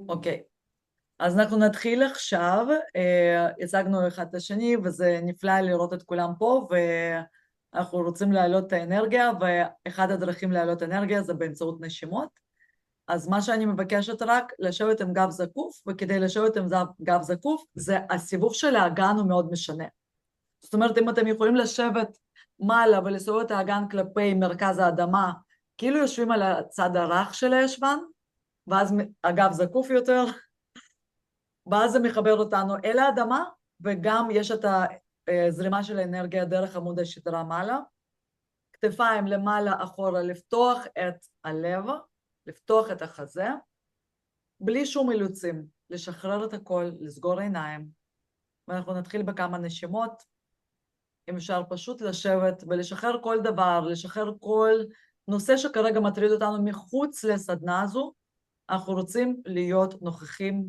אוקיי, אז אנחנו נתחיל עכשיו, הצגנו אחד את השני וזה נפלא לראות את כולם פה ואנחנו רוצים להעלות את האנרגיה ואחד הדרכים להעלות אנרגיה זה באמצעות נשימות, אז מה שאני מבקשת רק לשבת עם גב זקוף, וכדי לשבת עם גב זקוף זה הסיבוב של האגן הוא מאוד משנה, זאת אומרת אם אתם יכולים לשבת מעלה ולסובב את האגן כלפי מרכז האדמה, כאילו יושבים על הצד הרך של הישבן, ואז הגב זקוף יותר, ואז זה מחבר אותנו אל האדמה, וגם יש את הזרימה של האנרגיה דרך עמוד השדרה מעלה, כתפיים למעלה אחורה, לפתוח את הלב, לפתוח את החזה, בלי שום אילוצים, לשחרר את הכל, לסגור עיניים, ואנחנו נתחיל בכמה נשימות, אם אפשר פשוט לשבת ולשחרר כל דבר, לשחרר כל נושא שכרגע מטריד אותנו מחוץ לסדנה הזו, אנחנו רוצים להיות נוכחים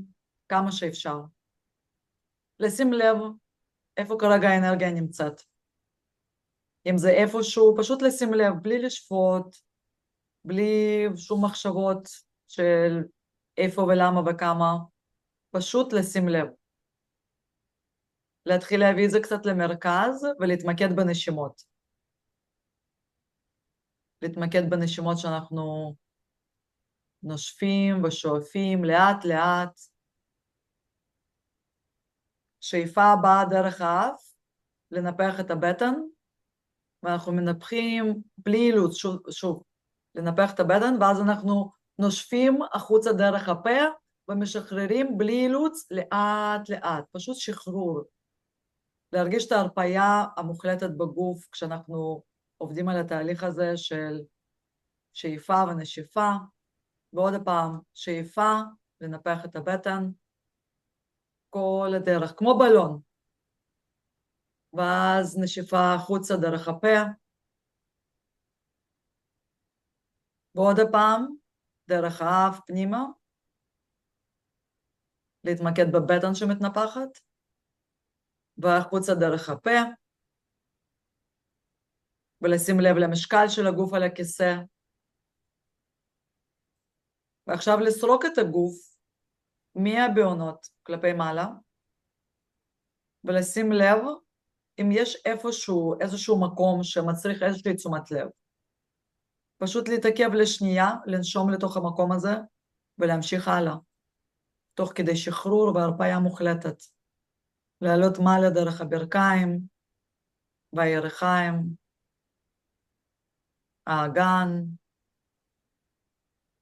כמה שאפשר. לשים לב איפה כרגע האנרגיה נמצאת. אם זה איפשהו, פשוט לשים לב, בלי לשפוט, בלי שום מחשבות של איפה ולמה וכמה, פשוט לשים לב. להתחיל להביא את זה קצת למרכז ולהתמקד בנשימות. להתמקד בנשימות שאנחנו נושפים ושואפים לאט לאט. שאיפה באה דרך האף, לנפח את הבטן, ואנחנו מנפחים בלי אילוץ, שוב, לנפח את הבטן, ואז אנחנו נושפים החוצה דרך הפה, ומשחררים בלי אילוץ לאט לאט, פשוט שחרור. להרגיש את ההרפאיה המוחלטת בגוף, כשאנחנו עובדים על התהליך הזה של שאיפה ונשיפה, ועוד פעם, שאיפה, לנפח את הבטן, כל הדרך, כמו בלון. ואז נשיפה החוצה דרך הפה, ועוד פעם, דרך האף פנימה, להתמקד בבטן שמתנפחת, והחוצה דרך הפה, ולשים לב למשקל של הגוף על הכיסא, ועכשיו לסרוק את הגוף מהבעונות כלפי מעלה, ולשים לב אם יש איזשהו מקום שמצריך איזושהי תשומת לב. פשוט להתעכב לשנייה, לנשום לתוך המקום הזה, ולהמשיך הלאה, תוך כדי שחרור והרפאיה מוחלטת. לעלות מעלה דרך הברכיים, והירכיים, האגן,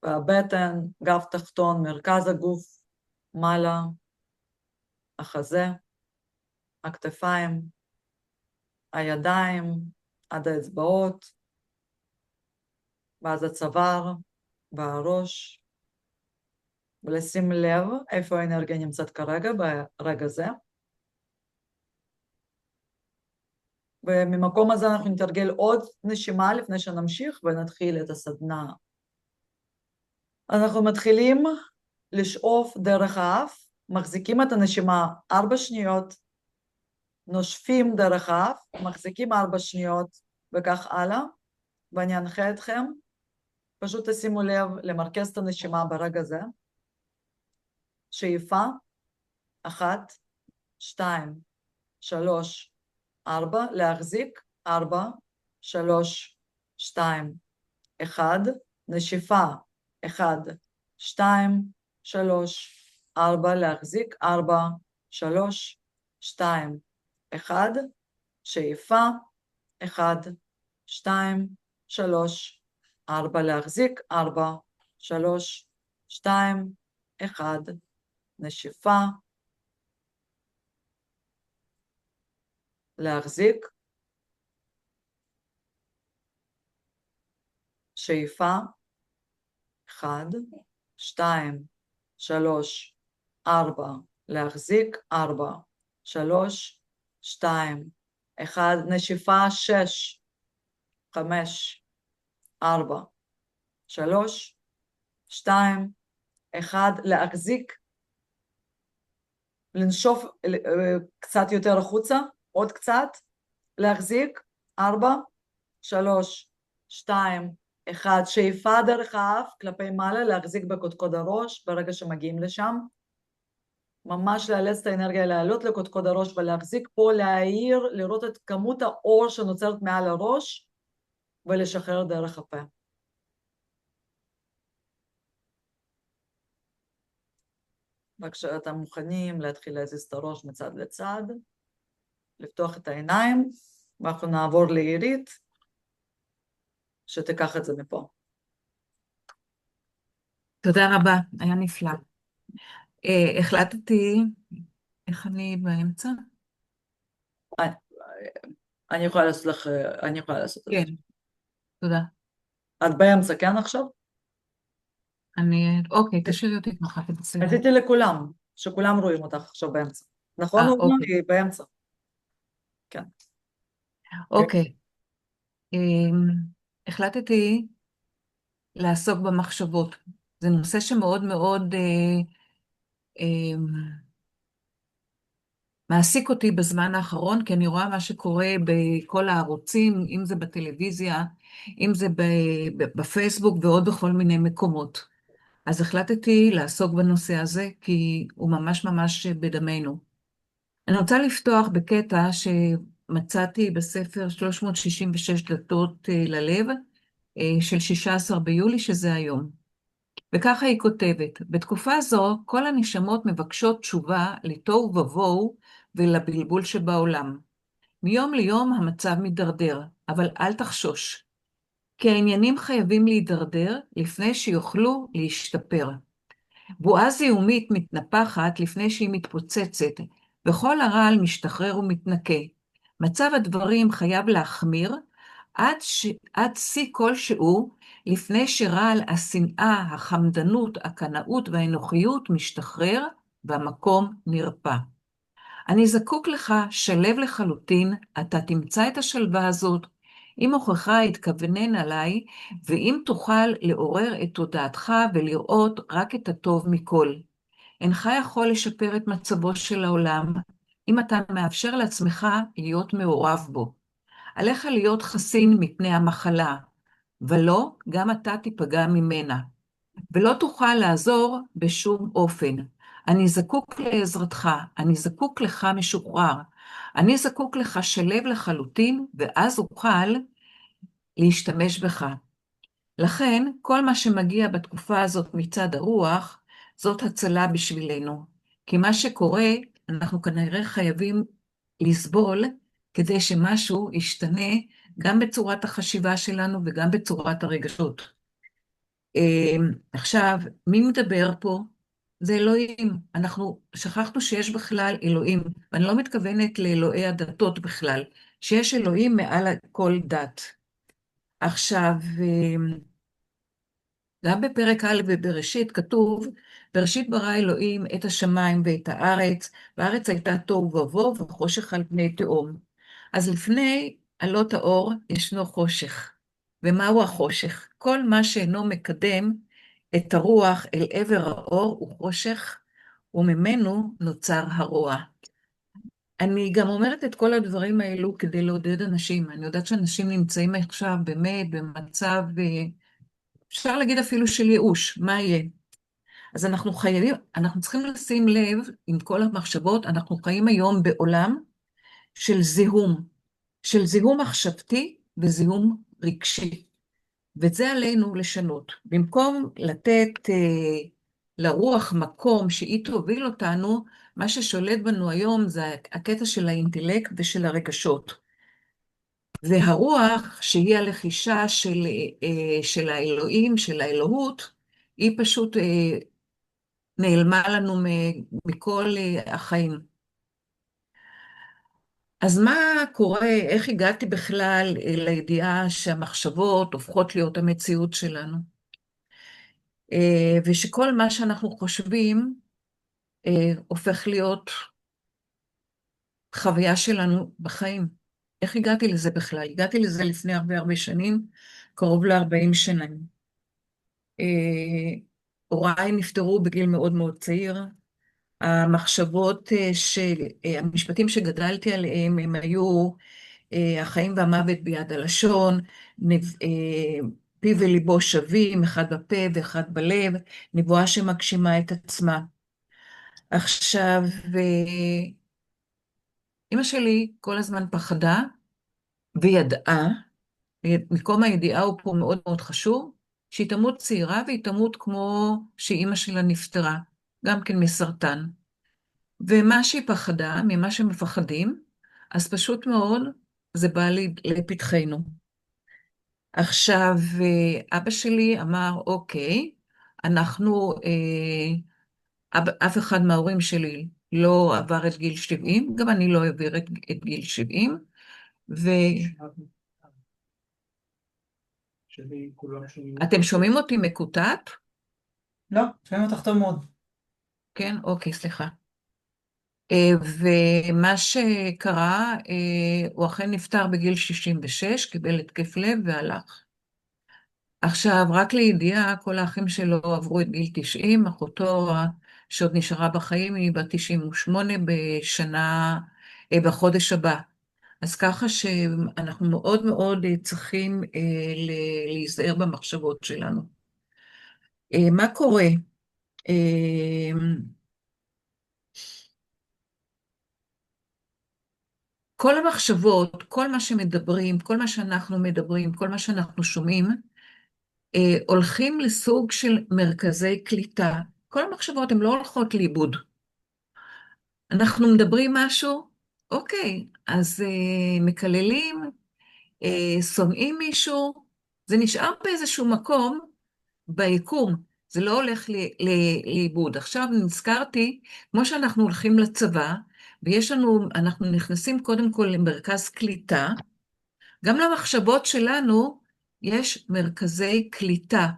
והבטן, גב תחתון, מרכז הגוף, מעלה, החזה, הכתפיים, הידיים, עד האצבעות, ואז הצוואר, והראש, ולשים לב איפה האנרגיה נמצאת כרגע, ברגע זה. וממקום הזה אנחנו נתרגל עוד נשימה לפני שנמשיך ונתחיל את הסדנה. אנחנו מתחילים לשאוף דרך האף, מחזיקים את הנשימה 4 שניות, נושפים דרך האף, מחזיקים 4 שניות וכך הלאה, ואני אנחה אתכם, פשוט תשימו לב למרכז את הנשימה ברגע זה. שאיפה, 1, 2, 3, 4, להחזיק, 4, 3, 2, 1, נשיפה, 1, 2, 3, 4, להחזיק, 4, 3, 2, 1, שאיפה, 1, 2, 3, 4, להחזיק, 4, 3, 2, 1, נשיפה, להחזיק, שאיפה, 1, 2, 3, 4, להחזיק, 4, 3, 2, 1, נשיפה, 6, 5, 4, 3, 2, 1, להחזיק, לנשוף קצת יותר החוצה, עוד קצת, להחזיק, 4, 3, 2, אחד, שאיפה דרך האף כלפי מעלה, להחזיק בקודקוד הראש ברגע שמגיעים לשם. ממש לאלץ את האנרגיה לעלות לקודקוד הראש ולהחזיק פה, להאיר, לראות את כמות האור שנוצרת מעל הראש ולשחרר דרך הפה. וכשאתם מוכנים להתחיל להזיז את הראש מצד לצד, לפתוח את העיניים, ואנחנו נעבור לעירית, שתיקח את זה מפה. תודה רבה, היה נפלא. החלטתי, איך אני באמצע? אני יכולה לעשות לך, אני יכולה לעשות את זה. כן, תודה. את באמצע, כן עכשיו? אוקיי, תשאירי אותי ככה, זה בסדר. רציתי לכולם, שכולם רואים אותך עכשיו באמצע. נכון, אורנה? אוקיי, היא באמצע. כן. אוקיי. אמ, החלטתי לעסוק במחשבות. זה נושא שמאוד מאוד אמ, מעסיק אותי בזמן האחרון, כי אני רואה מה שקורה בכל הערוצים, אם זה בטלוויזיה, אם זה בפייסבוק ועוד בכל מיני מקומות. אז החלטתי לעסוק בנושא הזה, כי הוא ממש ממש בדמנו. אני רוצה לפתוח בקטע שמצאתי בספר 366 דלתות ללב, של 16 ביולי, שזה היום. וככה היא כותבת, בתקופה זו כל הנשמות מבקשות תשובה לתוהו ובוהו ולבלבול שבעולם. מיום ליום המצב מתדרדר, אבל אל תחשוש, כי העניינים חייבים להידרדר לפני שיוכלו להשתפר. בועה זיהומית מתנפחת לפני שהיא מתפוצצת, וכל הרעל משתחרר ומתנקה. מצב הדברים חייב להחמיר עד שיא כלשהו, לפני שרעל השנאה, החמדנות, הקנאות והאנוכיות משתחרר והמקום נרפא. אני זקוק לך, שלב לחלוטין, אתה תמצא את השלווה הזאת, אם הוכחה יתכוונן עליי, ואם תוכל לעורר את תודעתך ולראות רק את הטוב מכל. אינך יכול לשפר את מצבו של העולם, אם אתה מאפשר לעצמך להיות מעורב בו. עליך להיות חסין מפני המחלה, ולא, גם אתה תיפגע ממנה. ולא תוכל לעזור בשום אופן. אני זקוק לעזרתך, אני זקוק לך משוחרר, אני זקוק לך שלב לחלוטין, ואז אוכל להשתמש בך. לכן, כל מה שמגיע בתקופה הזאת מצד הרוח, זאת הצלה בשבילנו. כי מה שקורה, אנחנו כנראה חייבים לסבול, כדי שמשהו ישתנה גם בצורת החשיבה שלנו וגם בצורת הרגשות. עכשיו, מי מדבר פה? זה אלוהים. אנחנו שכחנו שיש בכלל אלוהים, ואני לא מתכוונת לאלוהי הדתות בכלל, שיש אלוהים מעל כל דת. עכשיו, גם בפרק א' בבראשית כתוב, בראשית ברא אלוהים את השמיים ואת הארץ, והארץ הייתה תוהו ובוהו וחושך על פני תהום. אז לפני עלות האור ישנו חושך. ומהו החושך? כל מה שאינו מקדם את הרוח אל עבר האור הוא חושך, וממנו נוצר הרוע. אני גם אומרת את כל הדברים האלו כדי לעודד אנשים. אני יודעת שאנשים נמצאים עכשיו באמת במצב, אפשר להגיד אפילו של ייאוש, מה יהיה? אז אנחנו צריכים לשים לב עם כל המחשבות, אנחנו חיים היום בעולם של זיהום מחשבתי וזיהום רגשי. ואת זה עלינו לשנות. במקום לתת לרוח מקום שהיא תוביל אותנו, מה ששולט בנו היום זה הקטע של האינטלקט ושל הרגשות. והרוח, שהיא הלחישה של האלוהים, של האלוהות, היא פשוט נעלמה לנו מכל החיים. אז מה קורה, איך הגעתי בכלל לידיעה שהמחשבות הופכות להיות המציאות שלנו? ושכל מה שאנחנו חושבים הופך להיות חוויה שלנו בחיים. איך הגעתי לזה בכלל? הגעתי לזה לפני הרבה הרבה שנים, קרוב ל-40 שנים. הוריי נפטרו בגיל מאוד מאוד צעיר. המחשבות, המשפטים שגדלתי עליהם, הם היו החיים והמוות ביד הלשון, פיו וליבו שווים, אחד בפה ואחד בלב, נבואה שמגשימה את עצמה. עכשיו, אמא שלי כל הזמן פחדה וידעה, מקום הידיעה הוא פה מאוד מאוד חשוב, שהיא תמות צעירה והיא תמות כמו שאימא שלה נפטרה, גם כן מסרטן. ומה שהיא פחדה, ממה שמפחדים, אז פשוט מאוד זה בא לי לפתחנו. עכשיו, אבא שלי אמר, אוקיי, אנחנו, אף אחד מההורים שלי לא עבר את גיל 70, גם אני לא אעביר את גיל 70, ואתם שומעים אותי מקוטט? לא, שומעים אותך טוב מאוד. כן, אוקיי, סליחה. ומה שקרה, הוא אכן נפטר בגיל 66, קיבל התקף לב והלך. עכשיו, רק לידיעה, כל האחים שלו עברו את גיל 90, אחותו שעוד נשארה בחיים היא בת 98 בחודש הבא. אז ככה שאנחנו מאוד מאוד צריכים להיזהר במחשבות שלנו. מה קורה? כל המחשבות, כל מה שמדברים, כל מה שאנחנו מדברים, כל מה שאנחנו שומעים, הולכים לסוג של מרכזי קליטה. כל המחשבות הן לא הולכות לאיבוד. אנחנו מדברים משהו, אוקיי, אז מקללים, שונאים מישהו, זה נשאר באיזשהו מקום ביקום, זה לא הולך לאיבוד. עכשיו נזכרתי, כמו שאנחנו הולכים לצבא, אנחנו נכנסים קודם כל למרכז קליטה, גם למחשבות שלנו יש מרכזי קליטה,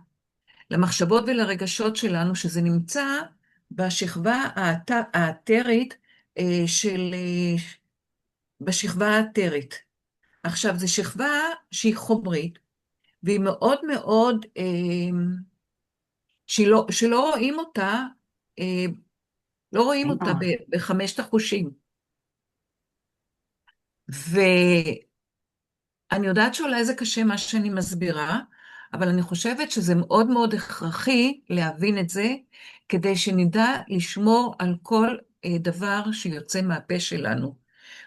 למחשבות ולרגשות שלנו, שזה נמצא בשכבה האתרית בשכבה האתרית. עכשיו, זו שכבה שהיא חומרית, והיא מאוד מאוד, שלא רואים אותה, לא רואים אותה בחמשת החושים. ואני יודעת שאולי זה קשה מה שאני מסבירה, אבל אני חושבת שזה מאוד מאוד הכרחי להבין את זה, כדי שנדע לשמור על כל דבר שיוצא מהפה שלנו,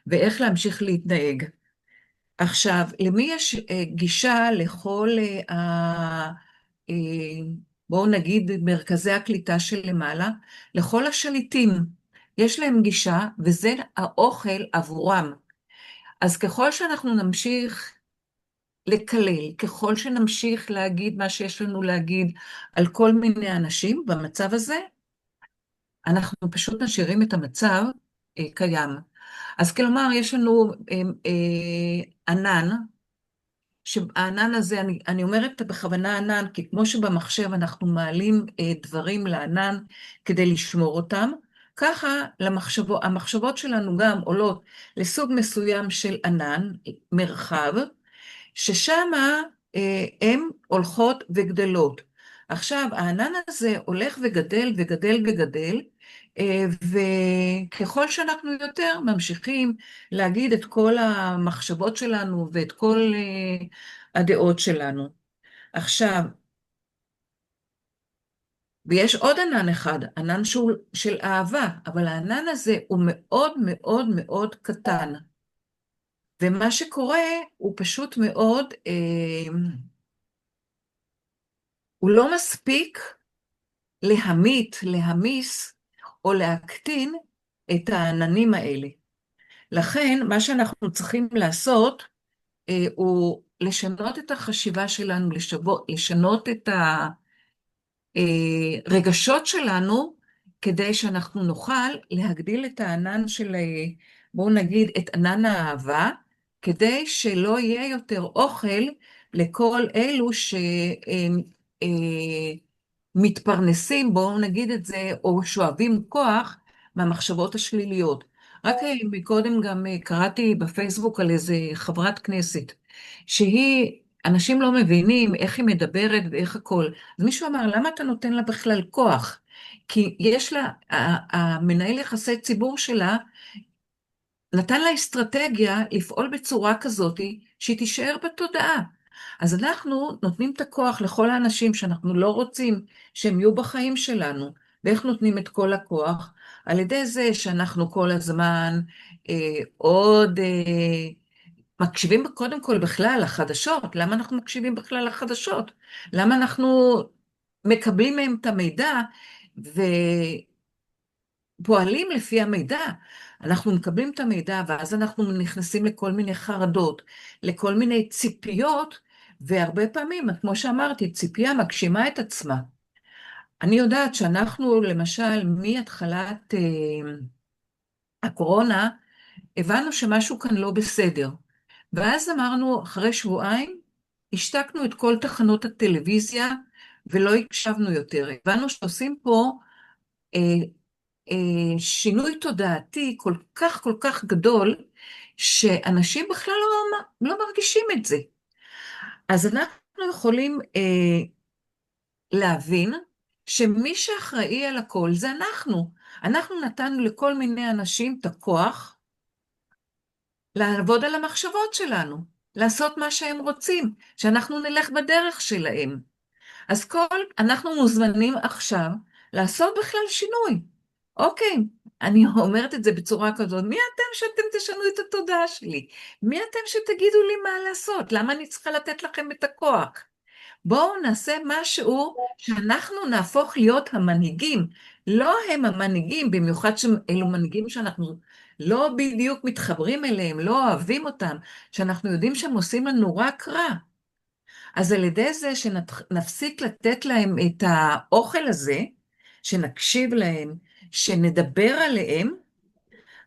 ואיך להמשיך להתנהג. עכשיו, למי יש גישה לכל, בואו נגיד, מרכזי הקליטה של למעלה? לכל השליטים יש להם גישה, וזה האוכל עבורם. אז ככל שאנחנו נמשיך לקלל, ככל שנמשיך להגיד מה שיש לנו להגיד על כל מיני אנשים במצב הזה, אנחנו פשוט נשארים את המצב קיים. אז כלומר, יש לנו ענן, שהענן הזה, אני אומרת בכוונה ענן, כי כמו שבמחשב אנחנו מעלים דברים לענן כדי לשמור אותם, ככה המחשבות שלנו גם עולות לסוג מסוים של ענן, מרחב, ששם הן הולכות וגדלות. עכשיו, הענן הזה הולך וגדל וגדל וגדל, וככל שאנחנו יותר ממשיכים להגיד את כל המחשבות שלנו ואת כל הדעות שלנו. עכשיו, ויש עוד ענן אחד, ענן של אהבה, אבל הענן הזה הוא מאוד מאוד מאוד קטן. ומה שקורה הוא פשוט מאוד, הוא לא מספיק להמיס או להקטין את העננים האלה. לכן, מה שאנחנו צריכים לעשות, הוא לשנות את החשיבה שלנו, לשנות את הרגשות שלנו, כדי שאנחנו נוכל להגדיל את הענן של, בואו נגיד, את ענן האהבה, כדי שלא יהיה יותר אוכל לכל אלו מתפרנסים, בואו נגיד את זה, או שואבים כוח מהמחשבות השליליות. רק מקודם גם קראתי בפייסבוק על איזה חברת כנסת, אנשים לא מבינים איך היא מדברת ואיך הכל. אז מישהו אמר, למה אתה נותן לה בכלל כוח? כי יש לה, המנהל יחסי ציבור שלה, נתן לה אסטרטגיה לפעול בצורה כזאת שהיא תישאר בתודעה. אז אנחנו נותנים את הכוח לכל האנשים שאנחנו לא רוצים שהם יהיו בחיים שלנו. ואיך נותנים את כל הכוח? על ידי זה שאנחנו כל הזמן עוד מקשיבים קודם כל בכלל לחדשות. למה אנחנו מקשיבים בכלל לחדשות? למה אנחנו מקבלים מהם את המידע ופועלים לפי המידע? אנחנו מקבלים את המידע ואז אנחנו נכנסים לכל מיני חרדות, לכל מיני ציפיות, והרבה פעמים, כמו שאמרתי, ציפייה מגשימה את עצמה. אני יודעת שאנחנו, למשל, מהתחלת הקורונה, הבנו שמשהו כאן לא בסדר. ואז אמרנו, אחרי שבועיים, השתקנו את כל תחנות הטלוויזיה, ולא הקשבנו יותר. הבנו שעושים פה אה, שינוי תודעתי כל כך גדול, שאנשים בכלל לא מרגישים את זה. אז אנחנו יכולים להבין שמי שאחראי על הכל זה אנחנו. אנחנו נתנו לכל מיני אנשים את הכוח לעבוד על המחשבות שלנו, לעשות מה שהם רוצים, שאנחנו נלך בדרך שלהם. אז אנחנו מוזמנים עכשיו לעשות בכלל שינוי. אוקיי, אני אומרת את זה בצורה כזאת, מי אתם שאתם תשנו את התודעה שלי? מי אתם שתגידו לי מה לעשות? למה אני צריכה לתת לכם את הכוח? בואו נעשה משהו שאנחנו נהפוך להיות המנהיגים. לא הם המנהיגים, במיוחד שאלו מנהיגים שאנחנו לא בדיוק מתחברים אליהם, לא אוהבים אותם, שאנחנו יודעים שהם עושים לנו רק רע. אז על ידי זה שנפסיק לתת להם את האוכל הזה, שנקשיב להם, שנדבר עליהם,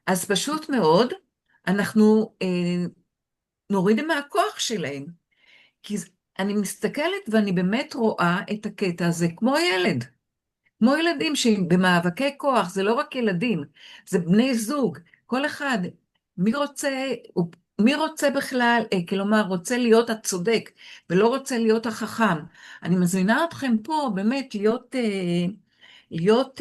אז פשוט מאוד אנחנו נוריד מהכוח שלהם. כי אני מסתכלת ואני באמת רואה את הקטע הזה כמו ילד. כמו ילדים שבמאבקי כוח, זה לא רק ילדים, זה בני זוג. כל אחד, מי רוצה בכלל, כלומר, רוצה להיות הצודק, ולא רוצה להיות החכם. אני מזמינה אתכם פה באמת להיות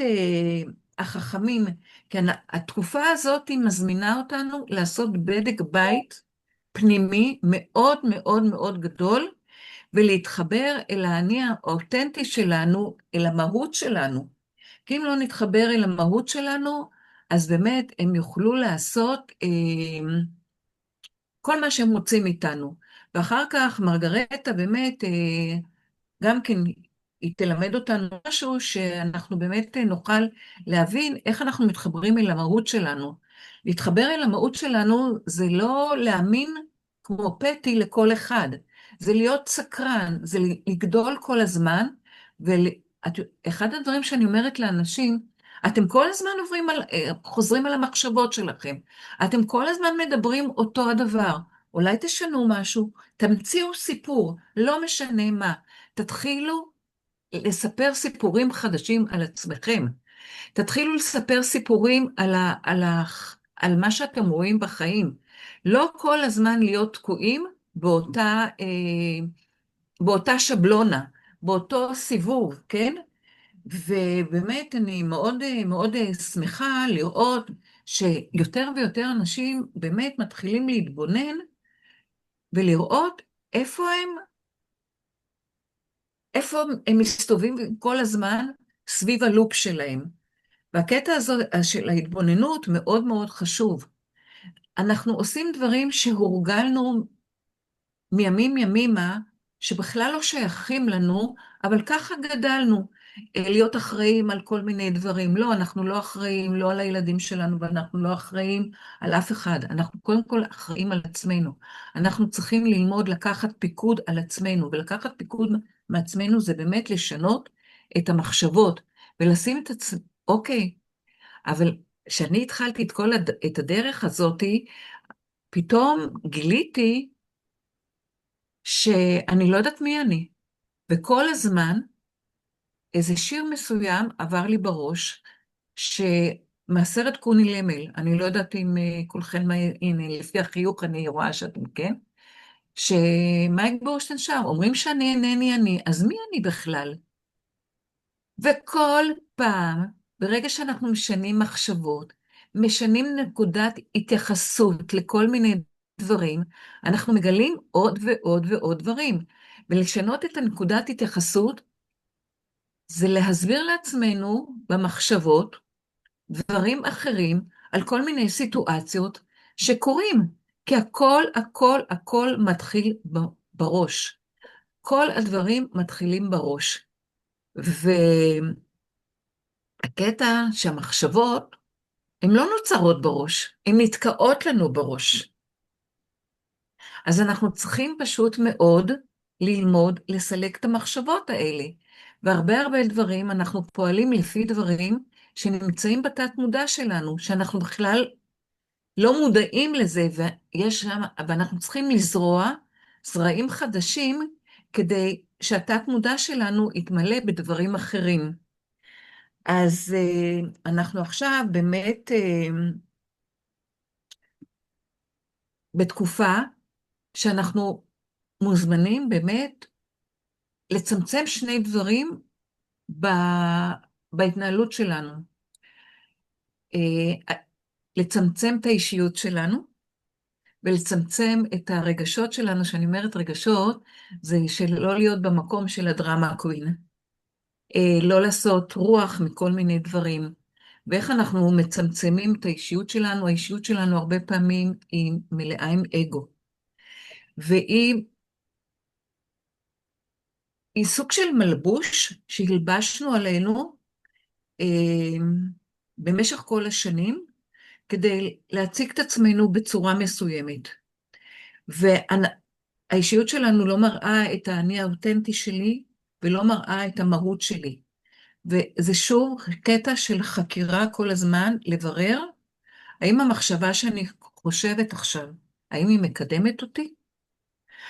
החכמים, כי התקופה הזאת מזמינה אותנו לעשות בדק בית פנימי מאוד מאוד מאוד גדול, ולהתחבר אל האני האותנטי שלנו, אל המהות שלנו. כי אם לא נתחבר אל המהות שלנו, אז באמת הם יוכלו לעשות כל מה שהם רוצים איתנו. ואחר כך מרגרטה באמת גם כן היא תלמד אותנו משהו שאנחנו באמת נוכל להבין איך אנחנו מתחברים אל המהות שלנו. להתחבר אל המהות שלנו זה לא להאמין כמו פטי לכל אחד, זה להיות סקרן, זה לגדול כל הזמן, ואחד הדברים שאני אומרת לאנשים, אתם כל הזמן חוזרים על המחשבות שלכם, אתם כל הזמן מדברים אותו הדבר, אולי תשנו משהו, תמציאו סיפור, לא משנה מה, תתחילו לספר סיפורים חדשים על עצמכם. תתחילו לספר סיפורים על מה שאתם רואים בחיים. לא כל הזמן להיות תקועים באותה שבלונה, באותו סיבוב, כן? ובאמת אני מאוד מאוד שמחה לראות שיותר ויותר אנשים באמת מתחילים להתבונן ולראות איפה הם מסתובבים כל הזמן סביב הלופ שלהם. והקטע הזה של ההתבוננות מאוד מאוד חשוב. אנחנו עושים דברים שהורגלנו מימים ימימה, שבכלל לא שייכים לנו, אבל ככה גדלנו, להיות אחראים על כל מיני דברים. לא, אנחנו לא אחראים, לא על הילדים שלנו, ואנחנו לא אחראים על אף אחד. אנחנו קודם כל אחראים על עצמנו. אנחנו צריכים ללמוד לקחת פיקוד על עצמנו, ולקחת פיקוד מעצמנו זה באמת לשנות את המחשבות, ולשים את עצמנו, אוקיי, אבל כשאני התחלתי את הדרך הזאת, פתאום גיליתי שאני לא יודעת מי אני, וכל הזמן איזה שיר מסוים עבר לי בראש, מהסרט קוני למל, אני לא יודעת אם כולכם, הנה, לפי החיוך אני רואה שאתם, כן? שמייק בורשטיין שר, אומרים שאני אינני אני, אז מי אני בכלל? וכל פעם, ברגע שאנחנו משנים מחשבות, משנים נקודת התייחסות לכל מיני דברים, אנחנו מגלים עוד ועוד ועוד דברים. ולשנות את הנקודת התייחסות, זה להסביר לעצמנו במחשבות דברים אחרים על כל מיני סיטואציות שקורים, כי הכל, הכל, הכל מתחיל בראש. כל הדברים מתחילים בראש. והקטע שהמחשבות, הן לא נוצרות בראש, הן נתקעות לנו בראש. אז אנחנו צריכים פשוט מאוד ללמוד לסלק את המחשבות האלה. והרבה הרבה דברים, אנחנו פועלים לפי דברים שנמצאים בתת מודע שלנו, שאנחנו בכלל לא מודעים לזה, ואנחנו צריכים לזרוע זרעים חדשים, כדי שהתת מודע שלנו יתמלא בדברים אחרים. אז אנחנו עכשיו באמת בתקופה שאנחנו מוזמנים באמת לצמצם שני דברים בהתנהלות שלנו. לצמצם את האישיות שלנו, ולצמצם את הרגשות שלנו. שאני אומרת רגשות, זה שלא להיות במקום של הדרמה הקווין. לא לעשות רוח מכל מיני דברים. ואיך אנחנו מצמצמים את האישיות שלנו? האישיות שלנו הרבה פעמים היא מלאה עם אגו. והיא סוג של מלבוש שהלבשנו עלינו במשך כל השנים, כדי להציג את עצמנו בצורה מסוימת. והאישיות שלנו לא מראה את האני האותנטי שלי, ולא מראה את המהות שלי. וזה שוב קטע של חקירה כל הזמן, לברר, האם המחשבה שאני חושבת עכשיו, האם היא מקדמת אותי?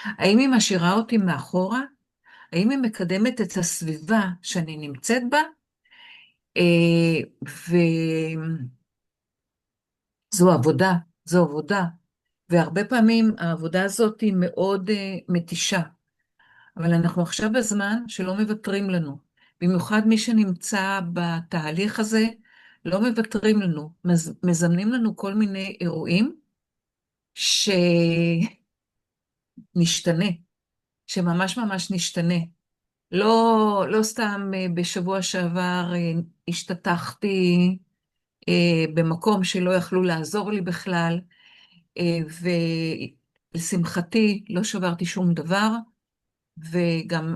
האם היא משאירה אותי מאחורה? האם היא מקדמת את הסביבה שאני נמצאת בה? וזו עבודה, זו עבודה. והרבה פעמים העבודה הזאת היא מאוד מתישה. אבל אנחנו עכשיו בזמן שלא מוותרים לנו. במיוחד מי שנמצא בתהליך הזה, לא מוותרים לנו. מזמנים לנו כל מיני אירועים שנשתנה, שממש ממש נשתנה. לא סתם בשבוע שעבר השתתחתי במקום שלא יכלו לעזור לי בכלל, ולשמחתי לא שברתי שום דבר, וגם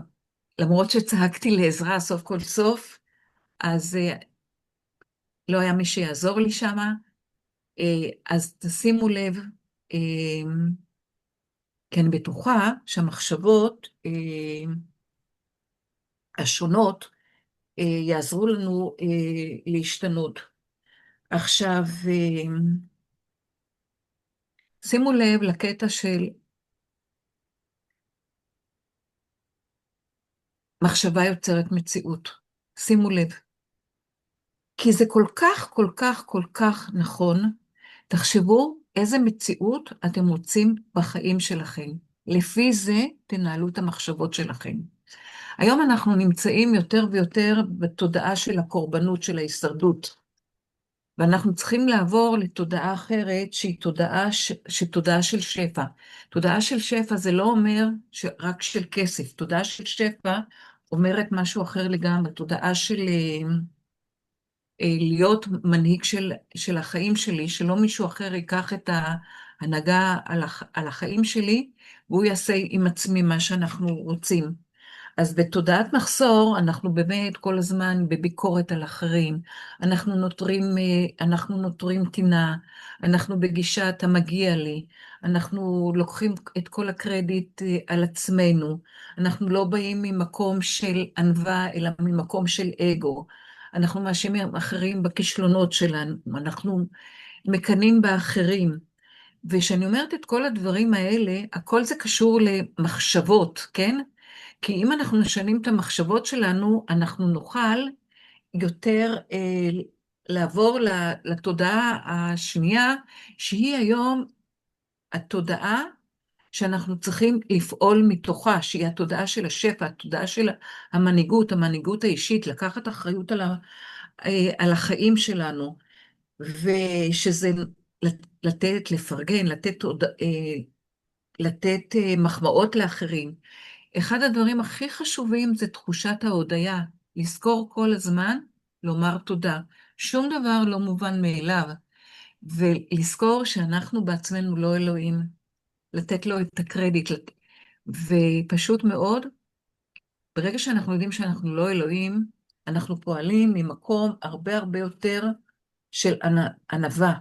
למרות שצעקתי לעזרה סוף כל סוף, אז לא היה מי שיעזור לי שם. אז תשימו לב, כי אני בטוחה שהמחשבות השונות יעזרו לנו להשתנות. עכשיו, שימו לב לקטע של מחשבה יוצרת מציאות. שימו לב. כי זה כל כך, כל כך, כל כך נכון. תחשבו איזה מציאות אתם רוצים בחיים שלכם. לפי זה תנהלו את המחשבות שלכם. היום אנחנו נמצאים יותר ויותר בתודעה של הקורבנות, של ההישרדות. ואנחנו צריכים לעבור לתודעה אחרת, שהיא תודעה של שפע. תודעה של שפע זה לא אומר רק של כסף. תודעה של שפע אומרת משהו אחר לגמרי. תודעה של להיות מנהיג של החיים שלי, שלא מישהו אחר ייקח את ההנהגה על החיים שלי, והוא יעשה עם עצמי מה שאנחנו רוצים. אז בתודעת מחסור, אנחנו באמת כל הזמן בביקורת על אחרים, אנחנו נותרים טינה, אנחנו בגישת המגיע לי, אנחנו לוקחים את כל הקרדיט על עצמנו, אנחנו לא באים ממקום של ענווה, אלא ממקום של אגו, אנחנו מאשימים אחרים בכישלונות שלנו, אנחנו מקנאים באחרים, וכשאני אומרת את כל הדברים האלה, הכל זה קשור למחשבות, כן? כי אם אנחנו משנים את המחשבות שלנו, אנחנו נוכל יותר לעבור לתודעה השנייה, שהיא היום התודעה שאנחנו צריכים לפעול מתוכה, שהיא התודעה של השפע, התודעה של המנהיגות האישית, לקחת אחריות על החיים שלנו, ושזה לתת, לפרגן, לתת מחמאות לאחרים. אחד הדברים הכי חשובים זה תחושת ההודיה, לזכור כל הזמן, לומר תודה. שום דבר לא מובן מאליו, ולזכור שאנחנו בעצמנו לא אלוהים, לתת לו את הקרדיט, ופשוט מאוד, ברגע שאנחנו יודעים שאנחנו לא אלוהים, אנחנו פועלים ממקום הרבה הרבה יותר של ענווה.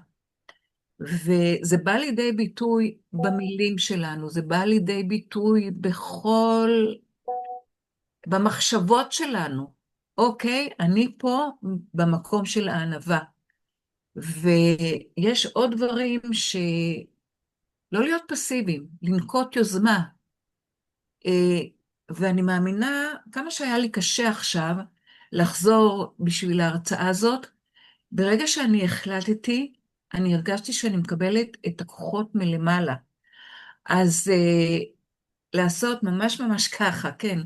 וזה בא לידי ביטוי במילים שלנו, זה בא לידי ביטוי במחשבות שלנו. אוקיי, אני פה במקום של הענווה. ויש עוד דברים לא להיות פסיביים, לנקוט יוזמה. ואני מאמינה, כמה שהיה לי קשה עכשיו לחזור בשביל ההרצאה הזאת, ברגע שאני החלטתי, אני הרגשתי שאני מקבלת את הכוחות מלמעלה. אז לעשות ממש ממש ככה, כן.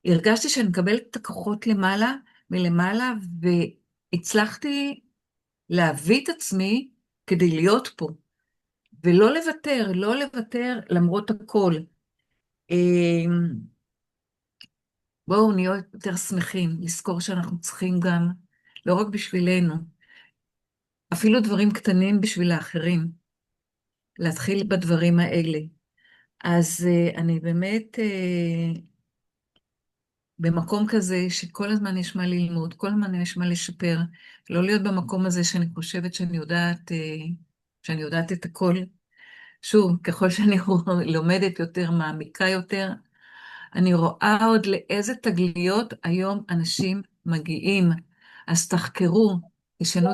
הרגשתי שאני מקבלת את הכוחות מלמעלה, והצלחתי להביא את עצמי כדי להיות פה, ולא לוותר, לא לוותר למרות הכל. בואו נהיה יותר שמחים, לזכור שאנחנו צריכים גם, לא רק בשבילנו, אפילו דברים קטנים בשביל האחרים, להתחיל בדברים האלה. אז אני באמת במקום כזה שכל הזמן יש מה ללמוד, כל הזמן יש מה לשפר, לא להיות במקום הזה שאני חושבת שאני יודעת את הכל. שוב, ככל שאני לומדת יותר, מעמיקה יותר, אני רואה עוד לאיזה תגליות היום אנשים מגיעים. אז תחקרו, תשנו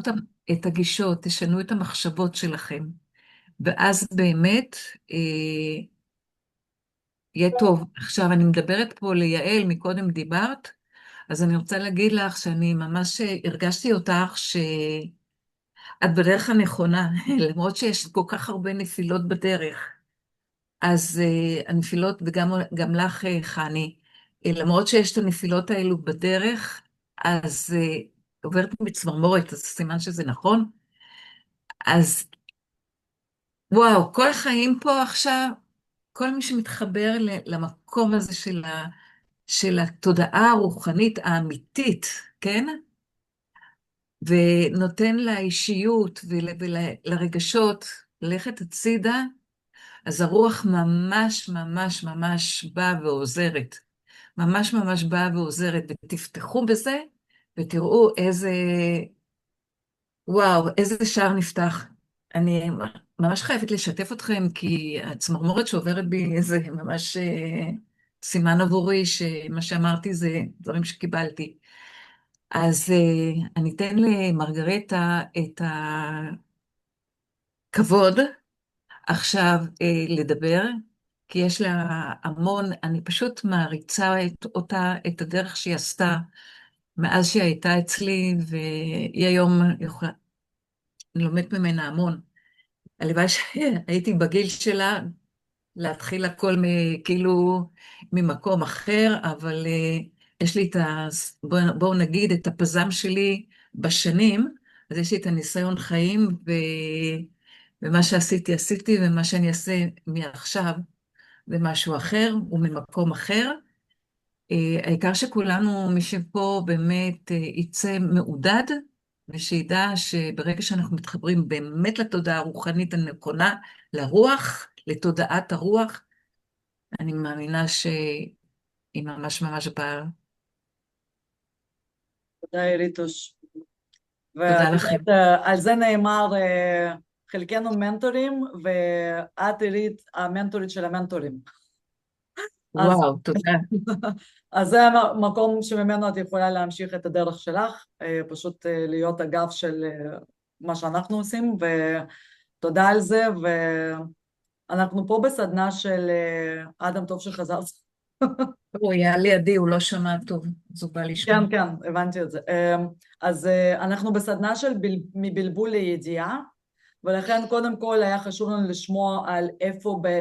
את הגישות, תשנו את המחשבות שלכם. ואז באמת יהיה טוב. עכשיו, אני מדברת פה ליעל, מקודם דיברת, אז אני רוצה להגיד לך שאני ממש הרגשתי אותך שאת בדרך הנכונה, למרות שיש כל כך הרבה נפילות בדרך. אז הנפילות, וגם לך, חני, למרות שיש את הנפילות האלו בדרך, אז עוברת מצמרמורת, אז סימן שזה נכון. אז וואו, כל החיים פה עכשיו, כל מי שמתחבר למקום הזה של התודעה הרוחנית האמיתית, כן? ונותן לאישיות ולרגשות ללכת הצידה, אז הרוח ממש ממש ממש באה ועוזרת. ממש ממש באה ועוזרת, ותפתחו בזה, ותראו וואו, איזה שער נפתח. אני ממש חייבת לשתף אתכם, כי הצמרמורת שעוברת בי זה ממש סימן עבורי, שמה שאמרתי זה דברים שקיבלתי. אז אני אתן למרגרטה את הכבוד עכשיו לדבר, כי יש לה המון, אני פשוט מעריצה אותה, את הדרך שהיא עשתה מאז שהיא הייתה אצלי, והיא היום יכולה, אני לומדת ממנה המון. הלוואי שהייתי בגיל שלה, להתחיל הכל כאילו ממקום אחר, אבל יש לי בואו נגיד, את הפזם שלי בשנים, אז יש לי את הניסיון חיים, ומה שעשיתי, עשיתי, ומה שאני אעשה מעכשיו, זה משהו אחר, וממקום אחר. העיקר שכולנו, מי שפה באמת יצא מעודד, ושידע שברגע שאנחנו מתחברים באמת לתודעה הרוחנית הנכונה, לרוח, לתודעת הרוח, אני מאמינה שהיא ממש ממש באה. תודה, איריטוש. תודה ואת לכם. יודעת, על זה נאמר, חלקנו מנטורים, ואת עירית המנטורית של המנטורים. אז, וואו, תודה. אז זה המקום שממנו את יכולה להמשיך את הדרך שלך, פשוט להיות הגב של מה שאנחנו עושים, ותודה על זה, ואנחנו פה בסדנה של אדם, טוב שחזרת. הוא היה לידי, הוא לא שמע טוב, אז הוא בא לשמוע. כן, כן, הבנתי את זה. אז אנחנו בסדנה של מבלבול לידיעה, ולכן קודם כל היה חשוב לנו לשמוע על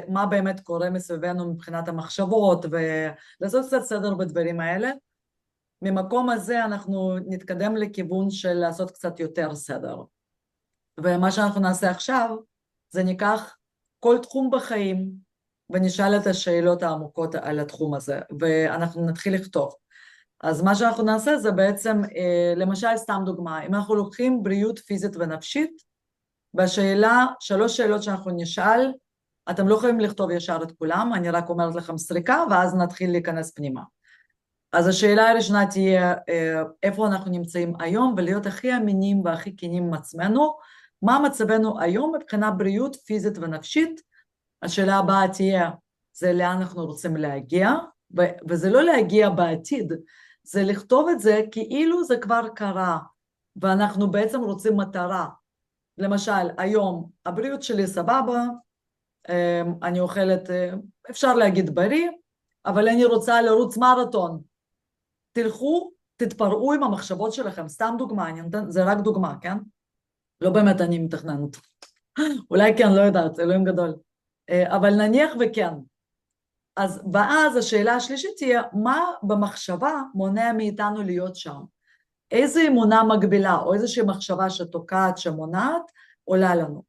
מה באמת קורה מסביבנו מבחינת המחשבות, ולעשות קצת סדר בדברים האלה. ממקום הזה אנחנו נתקדם לכיוון של לעשות קצת יותר סדר. ומה שאנחנו נעשה עכשיו, זה ניקח כל תחום בחיים, ונשאל את השאלות העמוקות על התחום הזה, ואנחנו נתחיל לכתוב. אז מה שאנחנו נעשה זה בעצם, למשל סתם דוגמה, אם אנחנו לוקחים בריאות פיזית ונפשית, בשאלה, 3 שאלות שאנחנו נשאל, אתם לא יכולים לכתוב ישר את כולם, אני רק אומרת לכם סריקה, ואז נתחיל להיכנס פנימה. אז השאלה הראשונה תהיה, איפה אנחנו נמצאים היום, ולהיות הכי אמינים והכי כנים עם עצמנו, מה מצבנו היום מבחינה בריאות פיזית ונפשית. השאלה הבאה תהיה, זה לאן אנחנו רוצים להגיע, וזה לא להגיע בעתיד, זה לכתוב את זה כאילו זה כבר קרה, ואנחנו בעצם רוצים מטרה. למשל, היום הבריאות שלי סבבה, אני אוכלת, אפשר להגיד בריא, אבל אני רוצה לרוץ מרתון. תלכו, תתפרעו עם המחשבות שלכם, סתם דוגמה, זה רק דוגמה, כן? לא באמת אני מתכננת. אולי כן, לא יודעת, אלוהים גדול. אבל נניח וכן. ואז השאלה השלישית תהיה, מה במחשבה מונע מאיתנו להיות שם? איזו אמונה מגבילה, או איזושהי מחשבה שתוקעת, שמונעת, עולה לנו.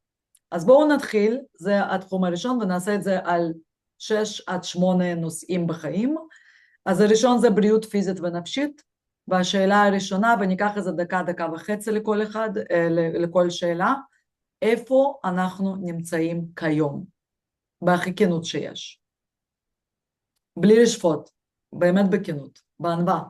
אז בואו נתחיל, זה התחום הראשון, ונעשה את זה על 6 עד 8 נושאים בחיים. אז הראשון זה בריאות פיזית ונפשית, והשאלה הראשונה, וניקח איזה דקה, דקה וחצי לכל אחד, לכל שאלה, איפה אנחנו נמצאים כיום, בהכי כנות שיש. בלי לשפוט, באמת בכנות, בענווה.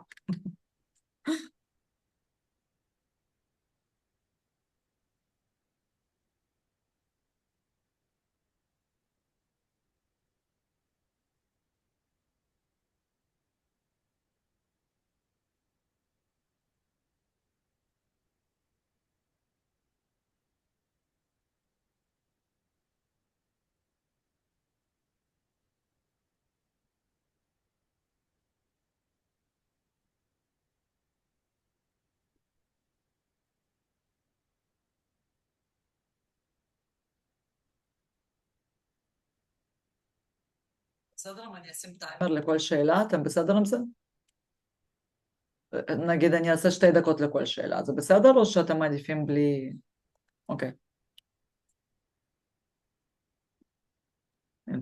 בסדר אם אני אשים טיימר לכל שאלה, אתם בסדר עם זה? נגיד אני אעשה 2 דקות לכל שאלה, זה בסדר או שאתם מעדיפים בלי... אוקיי. הנה.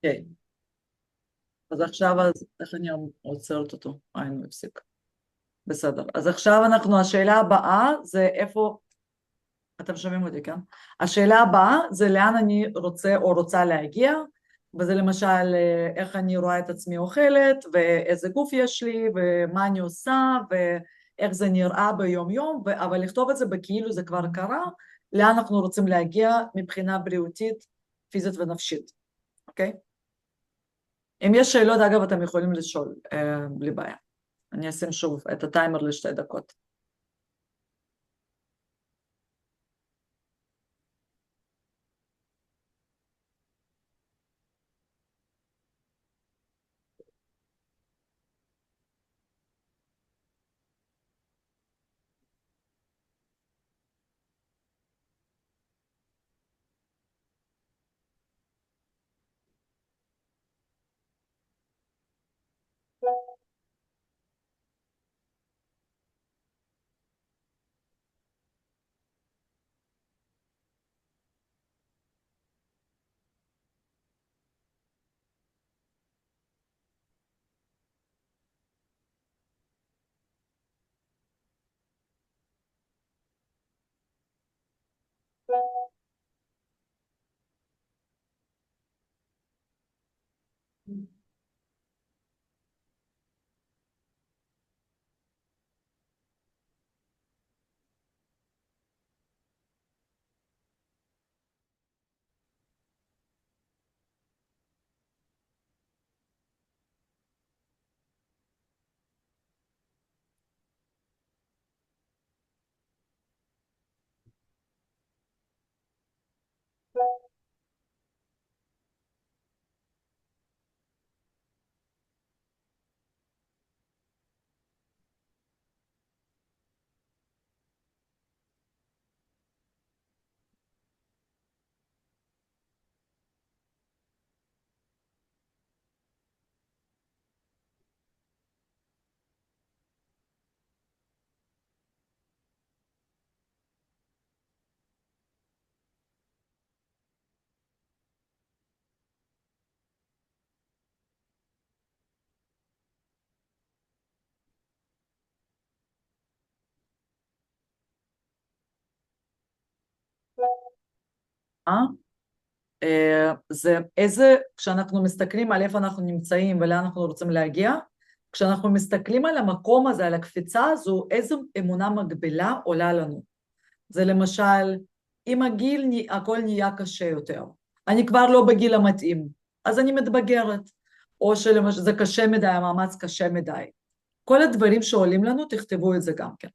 אוקיי. אז עכשיו, איך אני עוצרת אותו? אני מפסיק. בסדר. אז עכשיו השאלה הבאה זה איפה, אתם שומעים אותי, כן? השאלה הבאה זה לאן אני רוצה או רוצה להגיע, וזה למשל איך אני רואה את עצמי אוכלת, ואיזה גוף יש לי, ומה אני עושה, איך זה נראה ביום יום, אבל לכתוב את זה בכאילו זה כבר קרה, לאן אנחנו רוצים להגיע מבחינה בריאותית, פיזית ונפשית, אוקיי? אם יש שאלות, אגב, אתם יכולים לשאול, בלי בעיה. אני אשים שוב את הטיימר ל2 דקות. זה איזה, כשאנחנו מסתכלים על איפה אנחנו נמצאים ולאן אנחנו רוצים להגיע, כשאנחנו מסתכלים על המקום הזה, על הקפיצה הזו, איזו אמונה מגבילה עולה לנו. זה למשל, עם הגיל הכל נהיה קשה יותר. אני כבר לא בגיל המתאים, אז אני מתבגרת. או שלמשל זה קשה מדי, המאמץ קשה מדי. כל הדברים שעולים לנו, תכתבו את זה גם כן.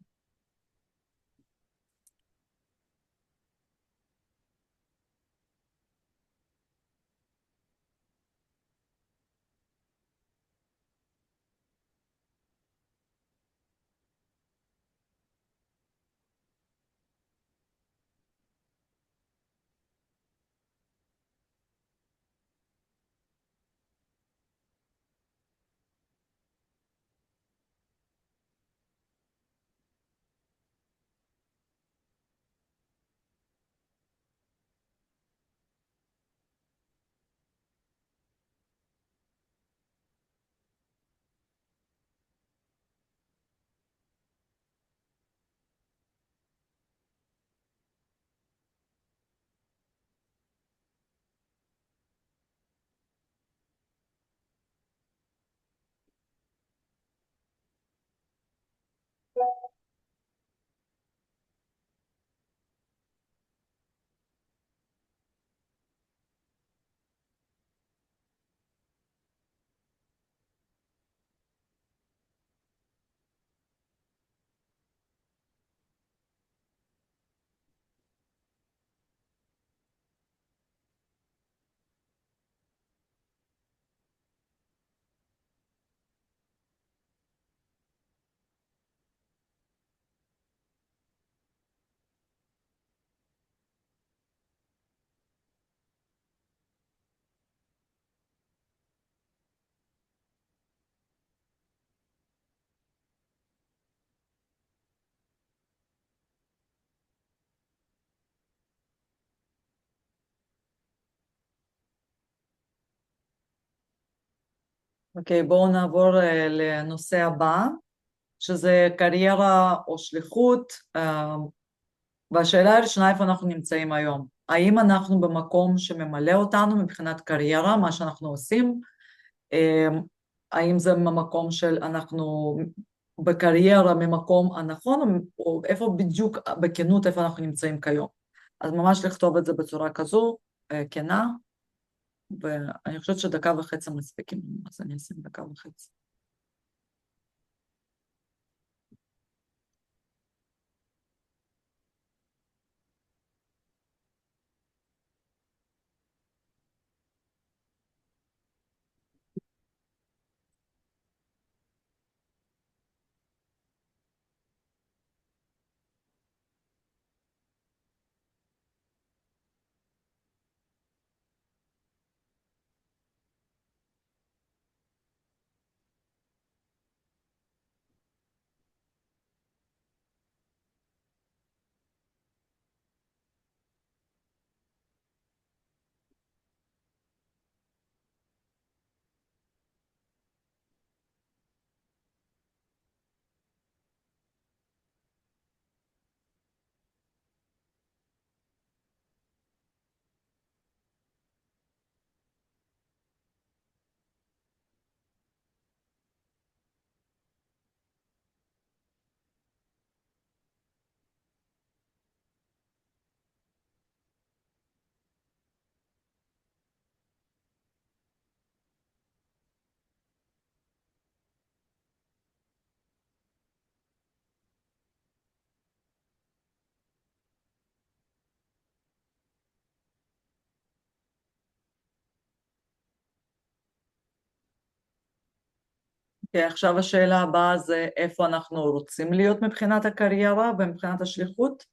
אוקיי, בואו נעבור לנושא הבא, שזה קריירה או שליחות, והשאלה הראשונה, איפה אנחנו נמצאים היום? האם אנחנו במקום שממלא אותנו מבחינת קריירה, מה שאנחנו עושים? האם זה במקום של אנחנו בקריירה ממקום הנכון, או איפה בדיוק בכנות, איפה אנחנו נמצאים כיום. אז ממש לכתוב את זה בצורה כזו, כנה, ואני חושבת שדקה וחצי מספיקים, אז אני אשים דקה וחצי. עכשיו השאלה הבאה זה איפה אנחנו רוצים להיות מבחינת הקריירה ומבחינת השליחות,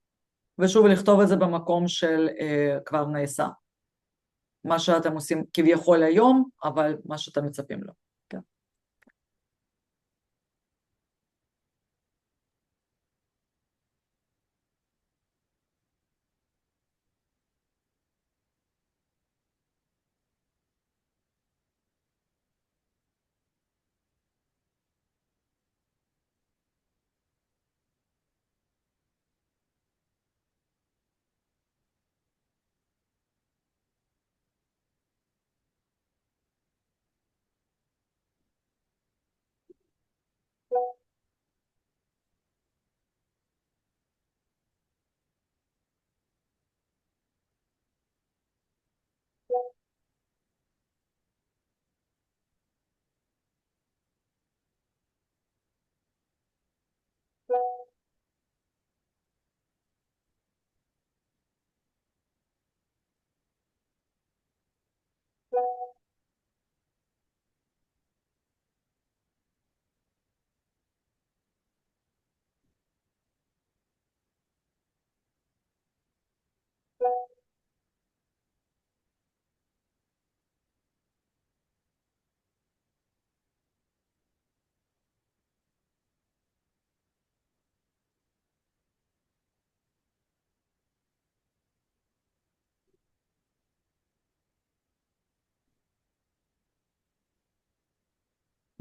ושוב לכתוב את זה במקום של כבר נעשה. מה שאתם עושים כביכול היום, אבל מה שאתם מצפים לו. כן.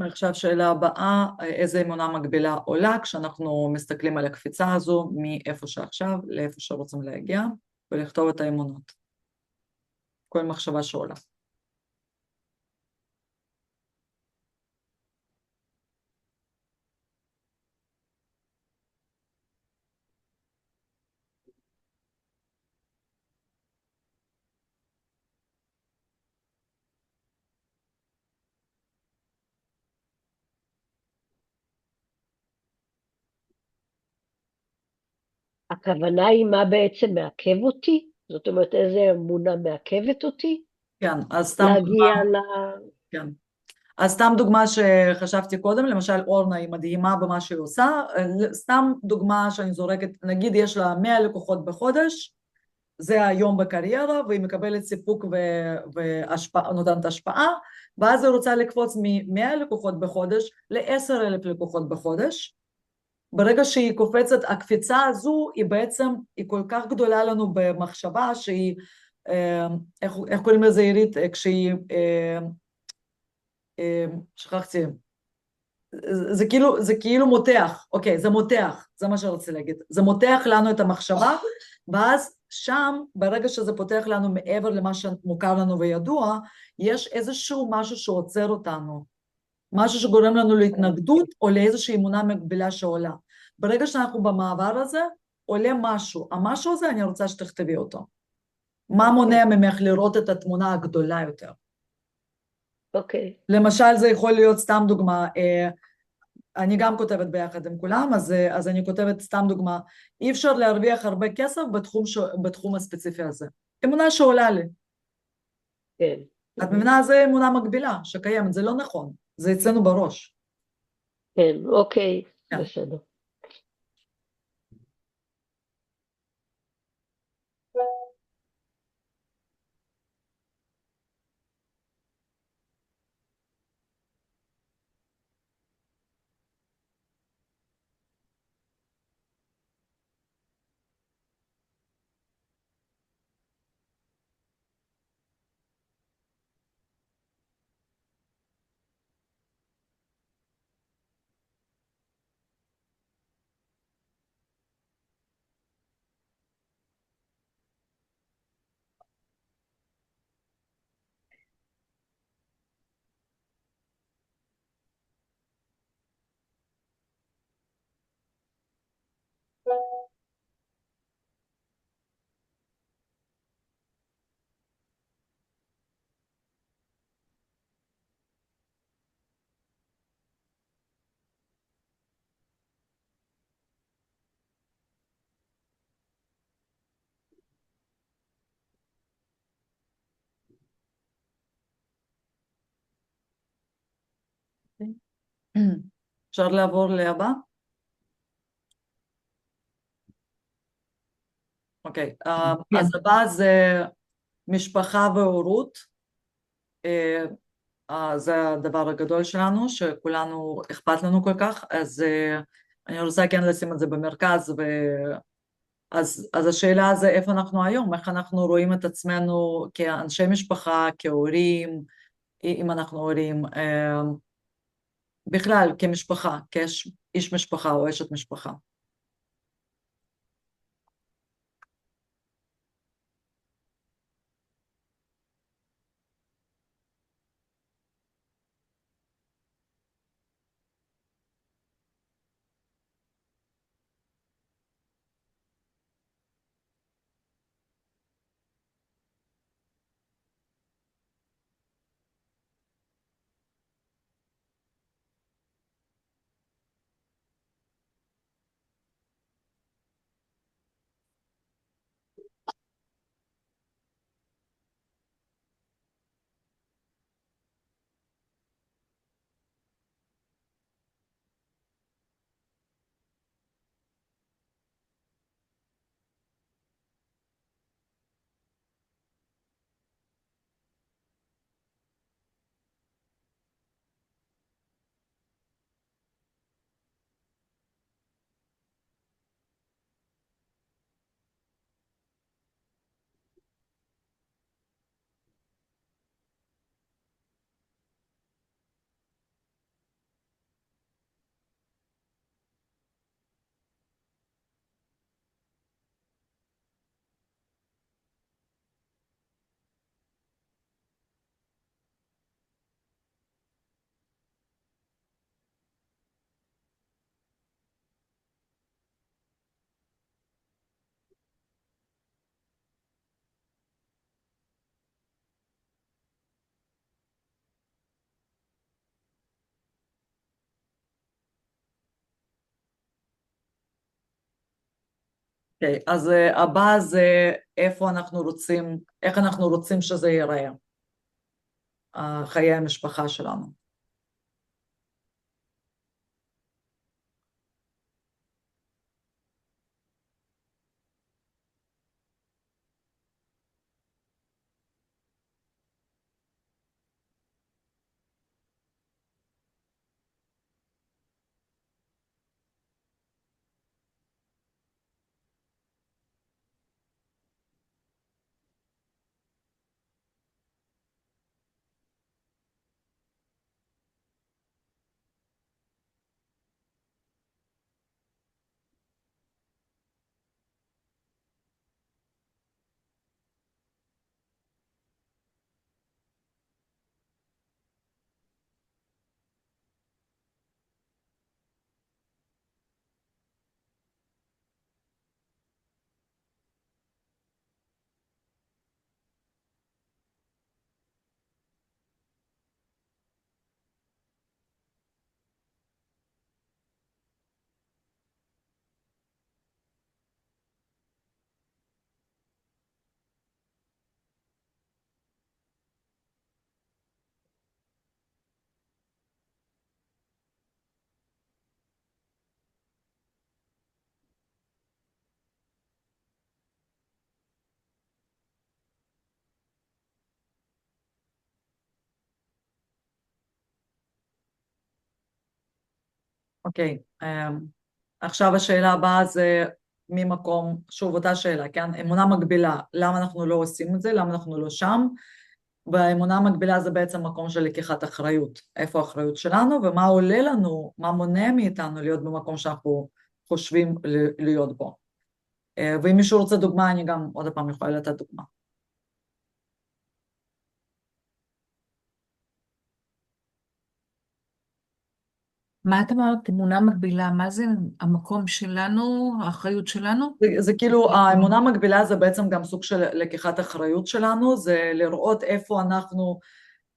ועכשיו שאלה הבאה, איזה אמונה מקבילה עולה כשאנחנו מסתכלים על הקפיצה הזו מאיפה שעכשיו לאיפה שרוצים להגיע, ולכתוב את האמונות. כל מחשבה שעולה. הכוונה היא מה בעצם מעכב אותי? זאת אומרת, איזה אמונה מעכבת אותי? כן, אז סתם להגיע כן. אז סתם דוגמה שחשבתי קודם, למשל אורנה היא מדהימה במה שהיא עושה, סתם דוגמה שאני זורקת, נגיד יש לה 100 לקוחות בחודש, זה היום בקריירה, והיא מקבלת סיפוק ונותנת השפעה, ואז היא רוצה לקפוץ מ-100 לקוחות בחודש ל-10,000 לקוחות בחודש. ברגע שהיא קופצת, הקפיצה הזו היא בעצם, היא כל כך גדולה לנו במחשבה, שהיא, איך קוראים לזה עירית, כשהיא, שכחתי, זה כאילו מותח, אוקיי, זה מותח, זה מה שרציתי להגיד, זה מותח לנו את המחשבה, ואז שם, ברגע שזה פותח לנו מעבר למה שמוכר לנו וידוע, יש איזשהו משהו שעוצר אותנו, משהו שגורם לנו להתנגדות או לאיזושהי אמונה מקבילה שעולה. ברגע שאנחנו במעבר הזה, עולה משהו. המשהו הזה, אני רוצה שתכתבי אותו. מה מונע ממך לראות את התמונה הגדולה יותר? אוקיי. למשל, זה יכול להיות סתם דוגמה, אני גם כותבת ביחד עם כולם, אז אני כותבת סתם דוגמה, אי אפשר להרוויח הרבה כסף בתחום הספציפי הזה. אמונה שעולה לי. כן. את מבינה, זו אמונה מקבילה שקיימת, זה לא נכון, זה אצלנו בראש. כן, אוקיי, כן. בסדר. אפשר לעבור להבא? אוקיי, אז הבא זה משפחה והורות. זה הדבר הגדול שלנו, שכולנו אכפת לנו כל כך, אז אני רוצה כן לשים את זה במרכז, אז השאלה זה איפה אנחנו היום, איך אנחנו רואים את עצמנו כאנשי משפחה, כהורים, אם אנחנו הורים, בכלל כמשפחה, כאיש משפחה או אשת משפחה. אוקיי, אז הבא זה איפה אנחנו רוצים, איך אנחנו רוצים שזה ייראה, חיי המשפחה שלנו. אוקיי, עכשיו השאלה הבאה זה ממקום, שוב אותה שאלה, כן? אמונה מגבילה, למה אנחנו לא עושים את זה? למה אנחנו לא שם? והאמונה המקבילה זה בעצם מקום של לקיחת אחריות. איפה האחריות שלנו ומה עולה לנו, מה מונע מאיתנו להיות במקום שאנחנו חושבים להיות בו. ואם מישהו רוצה דוגמה, אני גם עוד פעם יכולה לתת דוגמה. מה את אמרת? אמונה מקבילה, מה זה המקום שלנו, האחריות שלנו? זה כאילו, האמונה המקבילה זה בעצם גם סוג של לקיחת אחריות שלנו, זה לראות איפה אנחנו,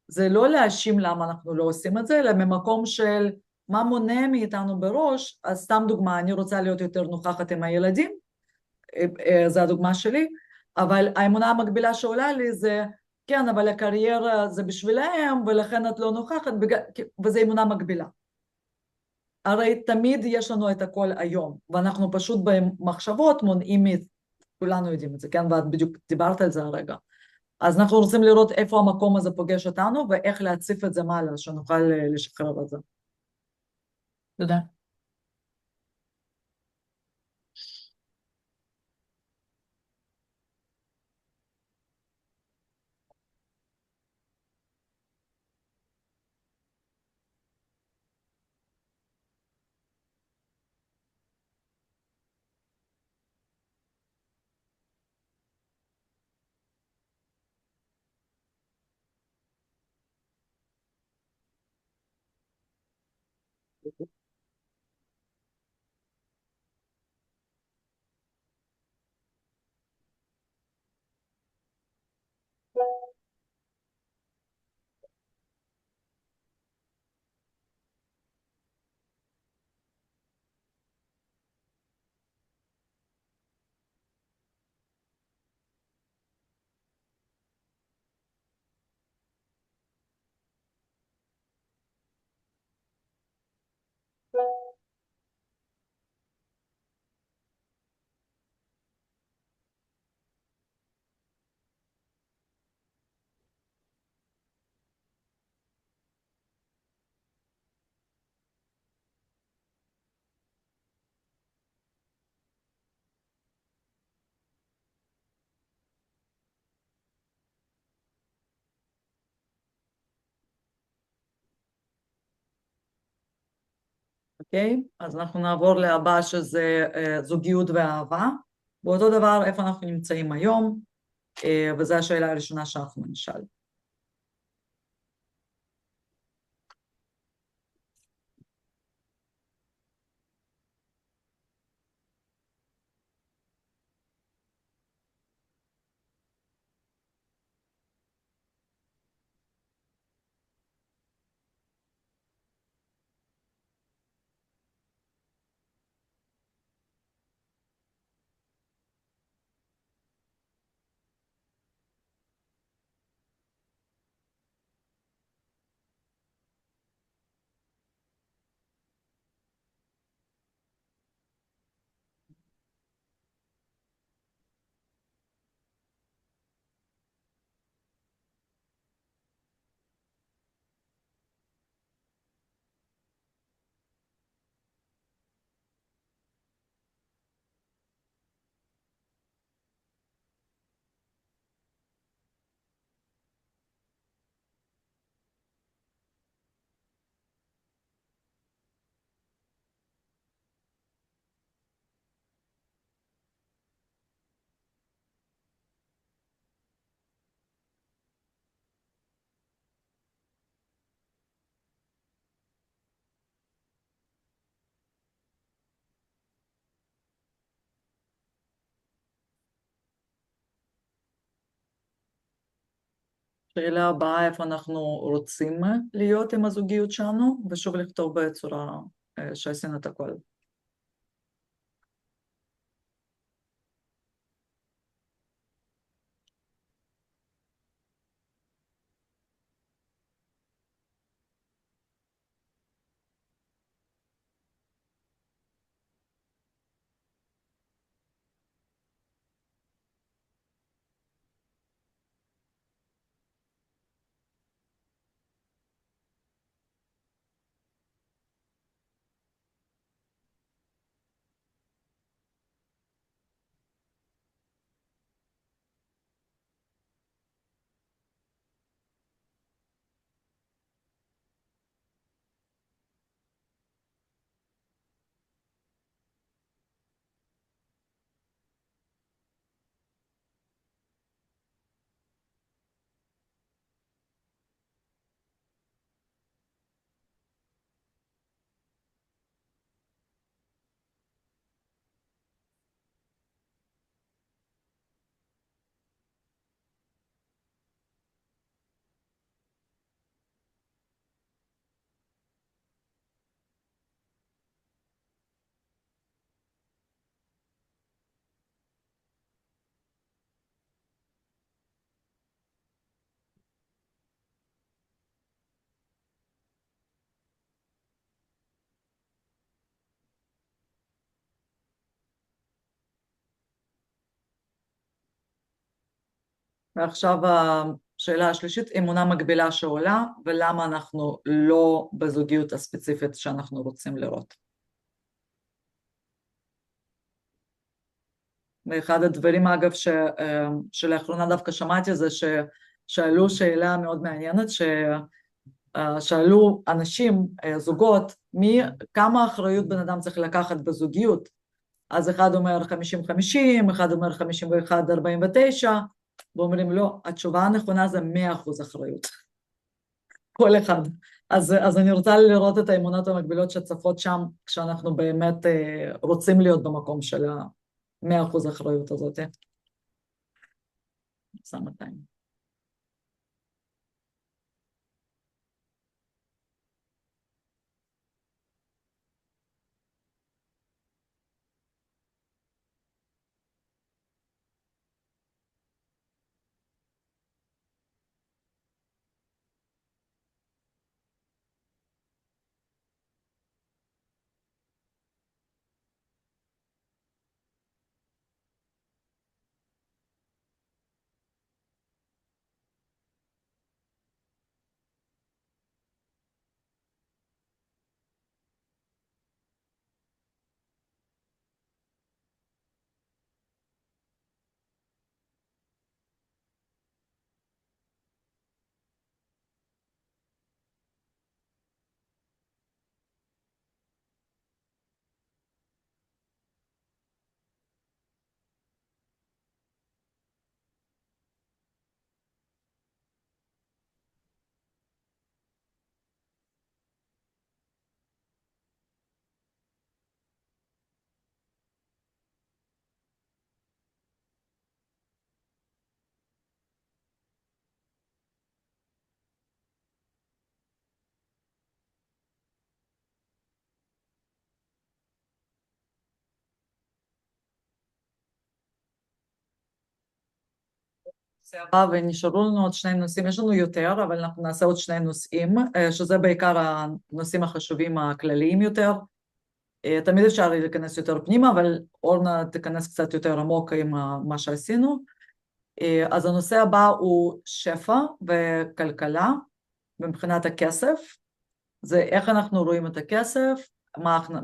זה לא להאשים למה אנחנו לא עושים את זה, אלא ממקום של מה מונע מאיתנו בראש, אז סתם דוגמה, אני רוצה להיות יותר נוכחת עם הילדים, זו הדוגמה שלי, אבל האמונה המקבילה שעולה לי זה, כן, אבל הקריירה זה בשבילהם, ולכן את לא נוכחת, וזה אמונה מקבילה. הרי תמיד יש לנו את הכל היום, ואנחנו פשוט במחשבות מונעים, כולנו יודעים את זה, כן, ואת בדיוק דיברת על זה הרגע. אז אנחנו רוצים לראות איפה המקום הזה פוגש אותנו, ואיך להציף את זה מעלה, שנוכל לשחרר את זה. תודה. אוקיי? אז אנחנו נעבור להבא שזה זוגיות ואהבה. באותו דבר, איפה אנחנו נמצאים היום, וזו השאלה הראשונה שאנחנו נשאל. שאלה הבאה, איפה אנחנו רוצים להיות עם הזוגיות שלנו, ושוב לכתוב בצורה שעשינו את הכל. ועכשיו השאלה השלישית, אמונה מגבילה שעולה, ולמה אנחנו לא בזוגיות הספציפית שאנחנו רוצים לראות. ואחד הדברים אגב שלאחרונה דווקא שמעתי זה ששאלו שאלה מאוד מעניינת, ששאלו אנשים, זוגות, כמה אחריות בן אדם צריך לקחת בזוגיות, אז אחד אומר 50-50, אחד אומר 51-49, ואומרים לא, התשובה הנכונה זה 100% אחריות, כל אחד. אז אני רוצה לראות את האמונות המקבילות שצפות שם, כשאנחנו באמת רוצים להיות במקום של ה-100% אחריות הזאת. שם 200. ונשארו לנו עוד שני נושאים, יש לנו יותר, אבל אנחנו נעשה עוד שני נושאים, שזה בעיקר הנושאים החשובים הכלליים יותר. תמיד אפשר להיכנס יותר פנימה, אבל אורנה תיכנס קצת יותר עמוק עם מה שעשינו. אז הנושא הבא הוא שפע וכלכלה, מבחינת הכסף, זה איך אנחנו רואים את הכסף,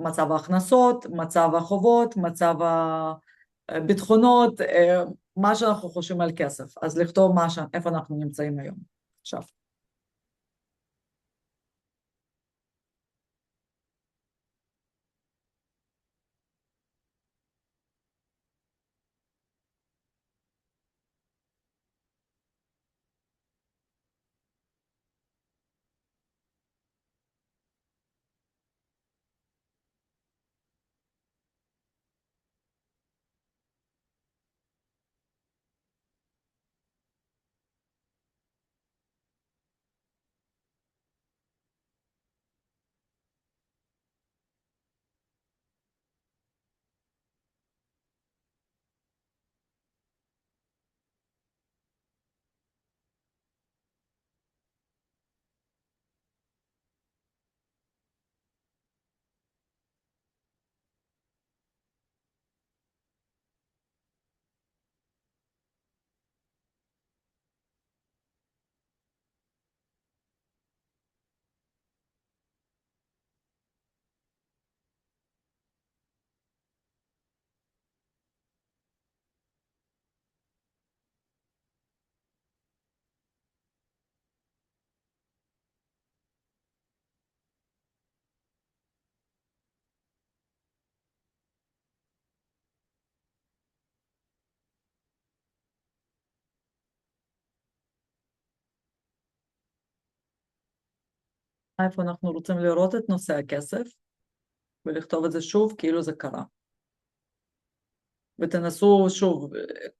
מצב ההכנסות, מצב החובות, מצב הביטחונות, מה שאנחנו חושבים על כסף, אז לכתוב איפה אנחנו נמצאים היום. עכשיו. איפה אנחנו רוצים לראות את נושא הכסף, ולכתוב את זה שוב כאילו זה קרה. ותנסו שוב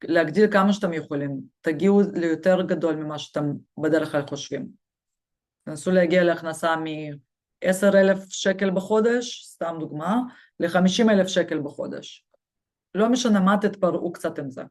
להגדיל כמה שאתם יכולים, תגיעו ליותר גדול ממה שאתם בדרך כלל חושבים. תנסו להגיע להכנסה מ-10,000 שקל בחודש, סתם דוגמה, ל-50,000 שקל בחודש. לא משנה מה, תתפרעו קצת עם זה.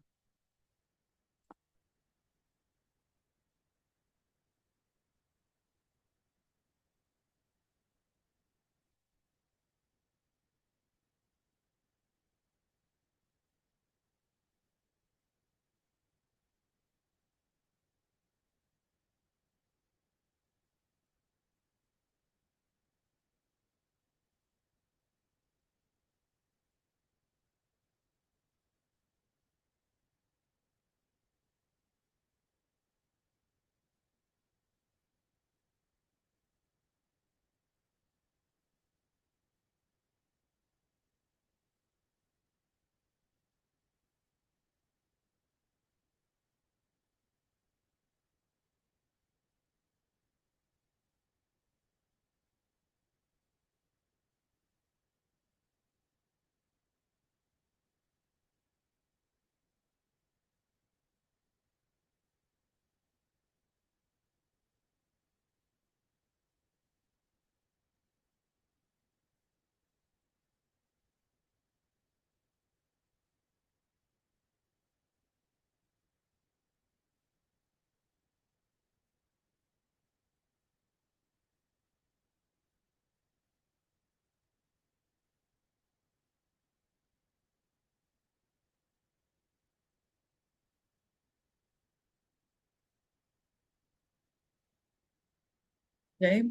אוקיי?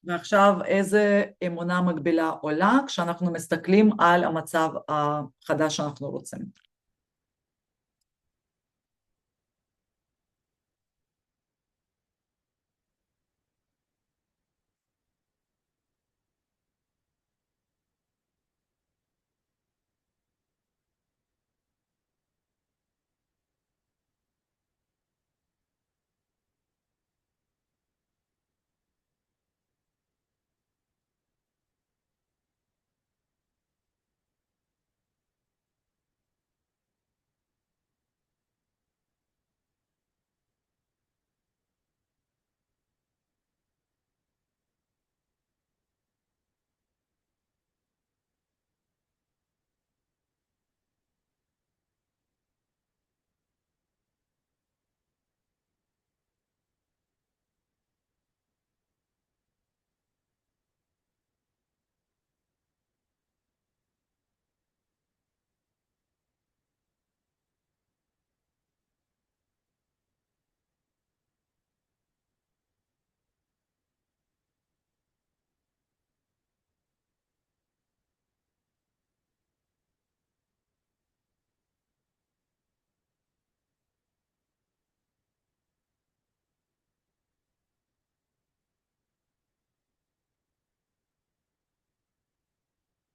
ועכשיו איזה אמונה מקבילה עולה כשאנחנו מסתכלים על המצב החדש שאנחנו רוצים.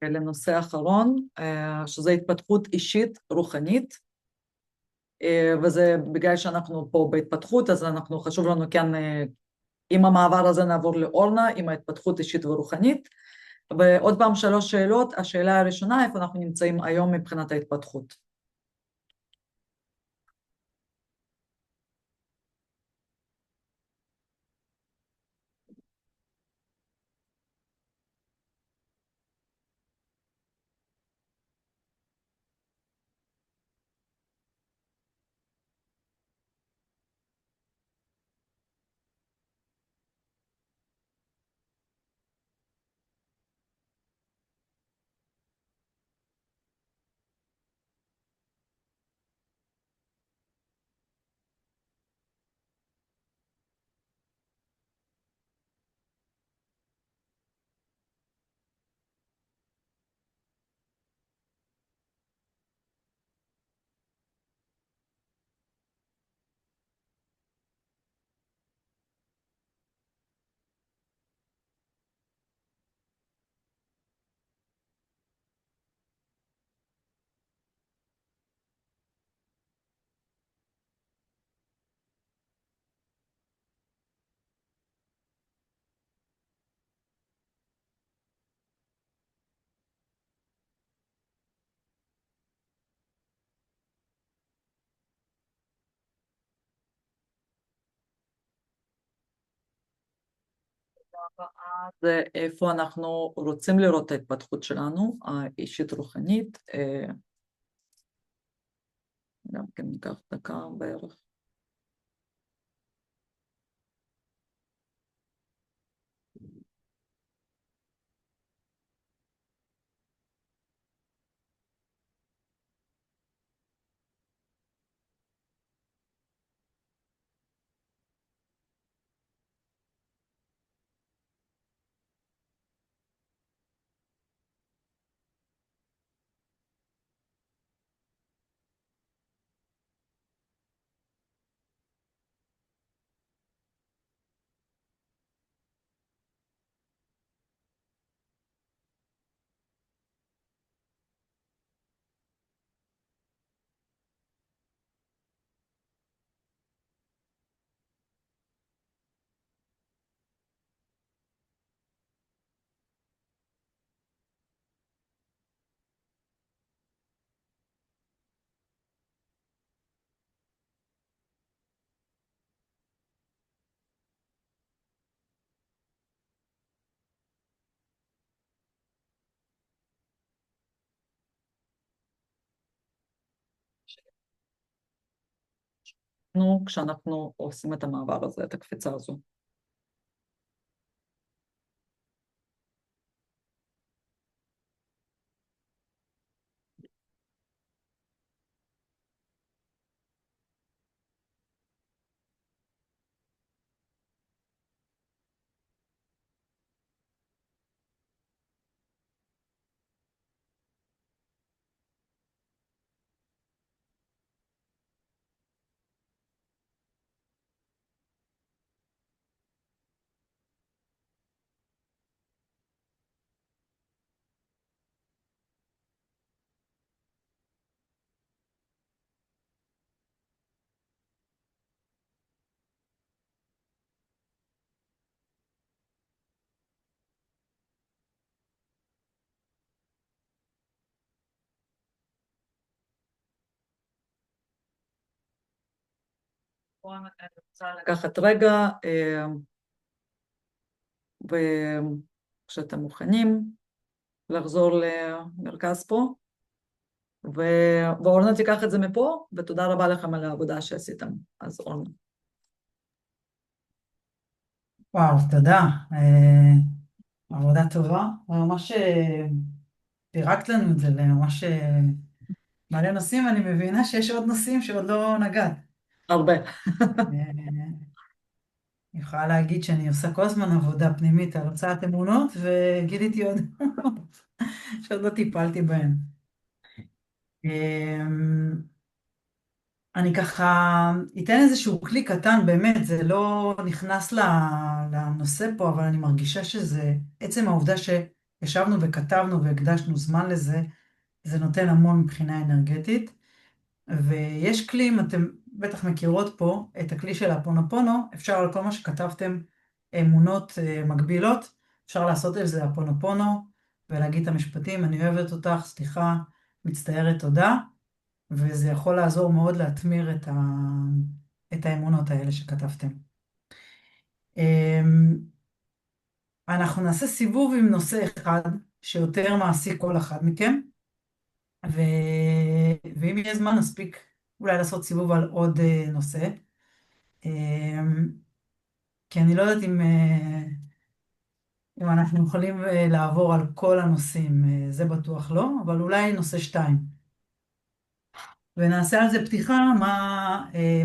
לנושא האחרון, שזה התפתחות אישית רוחנית, וזה בגלל שאנחנו פה בהתפתחות, אז חשוב לנו כן, עם המעבר הזה נעבור לאורנה, עם ההתפתחות אישית ורוחנית, ועוד פעם 3 שאלות, השאלה הראשונה, איפה אנחנו נמצאים היום מבחינת ההתפתחות? זה איפה אנחנו רוצים לראות את ההתפתחות שלנו, האישית רוחנית, גם כן ניקח דקה בערך. כשאנחנו עושים את המעבר הזה, את הקפיצה הזו. פה אני רוצה לקחת רגע, וכשאתם מוכנים, לחזור למרכז פה, ואורנה תיקח את זה מפה, ותודה רבה לכם על העבודה שעשיתם. אז אורנה. וואו, תודה. עבודה טובה. ממש פירקת לנו את זה לממש מלא נושאים, ואני מבינה שיש עוד נושאים שעוד לא נגעת. הרבה. אני יכולה להגיד שאני עושה כל הזמן עבודה פנימית על הוצאת אמונות, וגיליתי עוד שעוד לא טיפלתי בהן. אני ככה אתן איזשהו כלי קטן, באמת, זה לא נכנס לנושא פה, אבל אני מרגישה שזה, עצם העובדה שישבנו וכתבנו והקדשנו זמן לזה, זה נותן המון מבחינה אנרגטית. ויש כלי, אם אתם בטח מכירות פה, את הכלי של הפונופונו, אפשר על כל מה שכתבתם אמונות מקבילות, אפשר לעשות על זה הפונופונו, ולהגיד את המשפטים, אני אוהבת אותך, סליחה, מצטערת, תודה, וזה יכול לעזור מאוד להתמיר את האמונות האלה שכתבתם. אנחנו נעשה סיבוב עם נושא אחד, שיותר מעסיק כל אחד מכם, ואם יהיה זמן נספיק אולי לעשות סיבוב על עוד נושא, כי אני לא יודעת אם אנחנו יכולים לעבור על כל הנושאים, זה בטוח לא, אבל אולי נושא 2. ונעשה על זה פתיחה,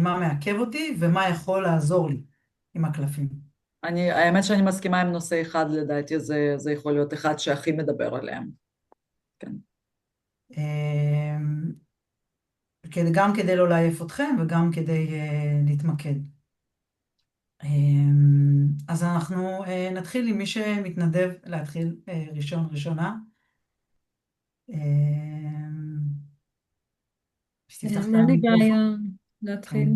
מה מעכב אותי ומה יכול לעזור לי עם הקלפים. האמת שאני מסכימה עם נושא אחד, לדעתי זה יכול להיות אחד שהכי מדבר עליהם. כן. גם כדי לא להעיף אתכם וגם כדי להתמקד. אז אנחנו נתחיל עם מי שמתנדב להתחיל ראשונה. אין לי בעיה להתחיל.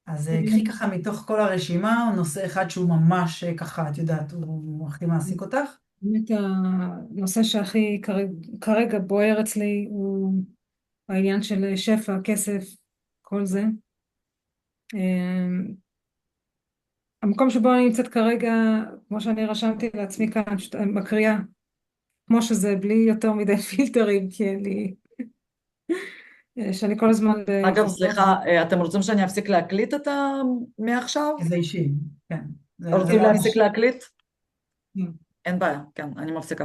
אז קחי ככה מתוך כל הרשימה, או נושא אחד שהוא ממש ככה, את יודעת, הוא הכי מעסיק אותך? באמת הנושא שהכי כרגע בוער אצלי הוא העניין של שפע, כסף, כל זה. המקום שבו אני נמצאת כרגע, כמו שאני רשמתי לעצמי כאן, מקריאה, כמו שזה, בלי יותר מדי פילטרים, כי אין לי... שאני כל הזמן... אגב, סליחה, אתם רוצים שאני אפסיק להקליט מעכשיו? זה אישי, כן. רוצים להפסיק להקליט? כן. אין בעיה, כן, אני מפסיקה.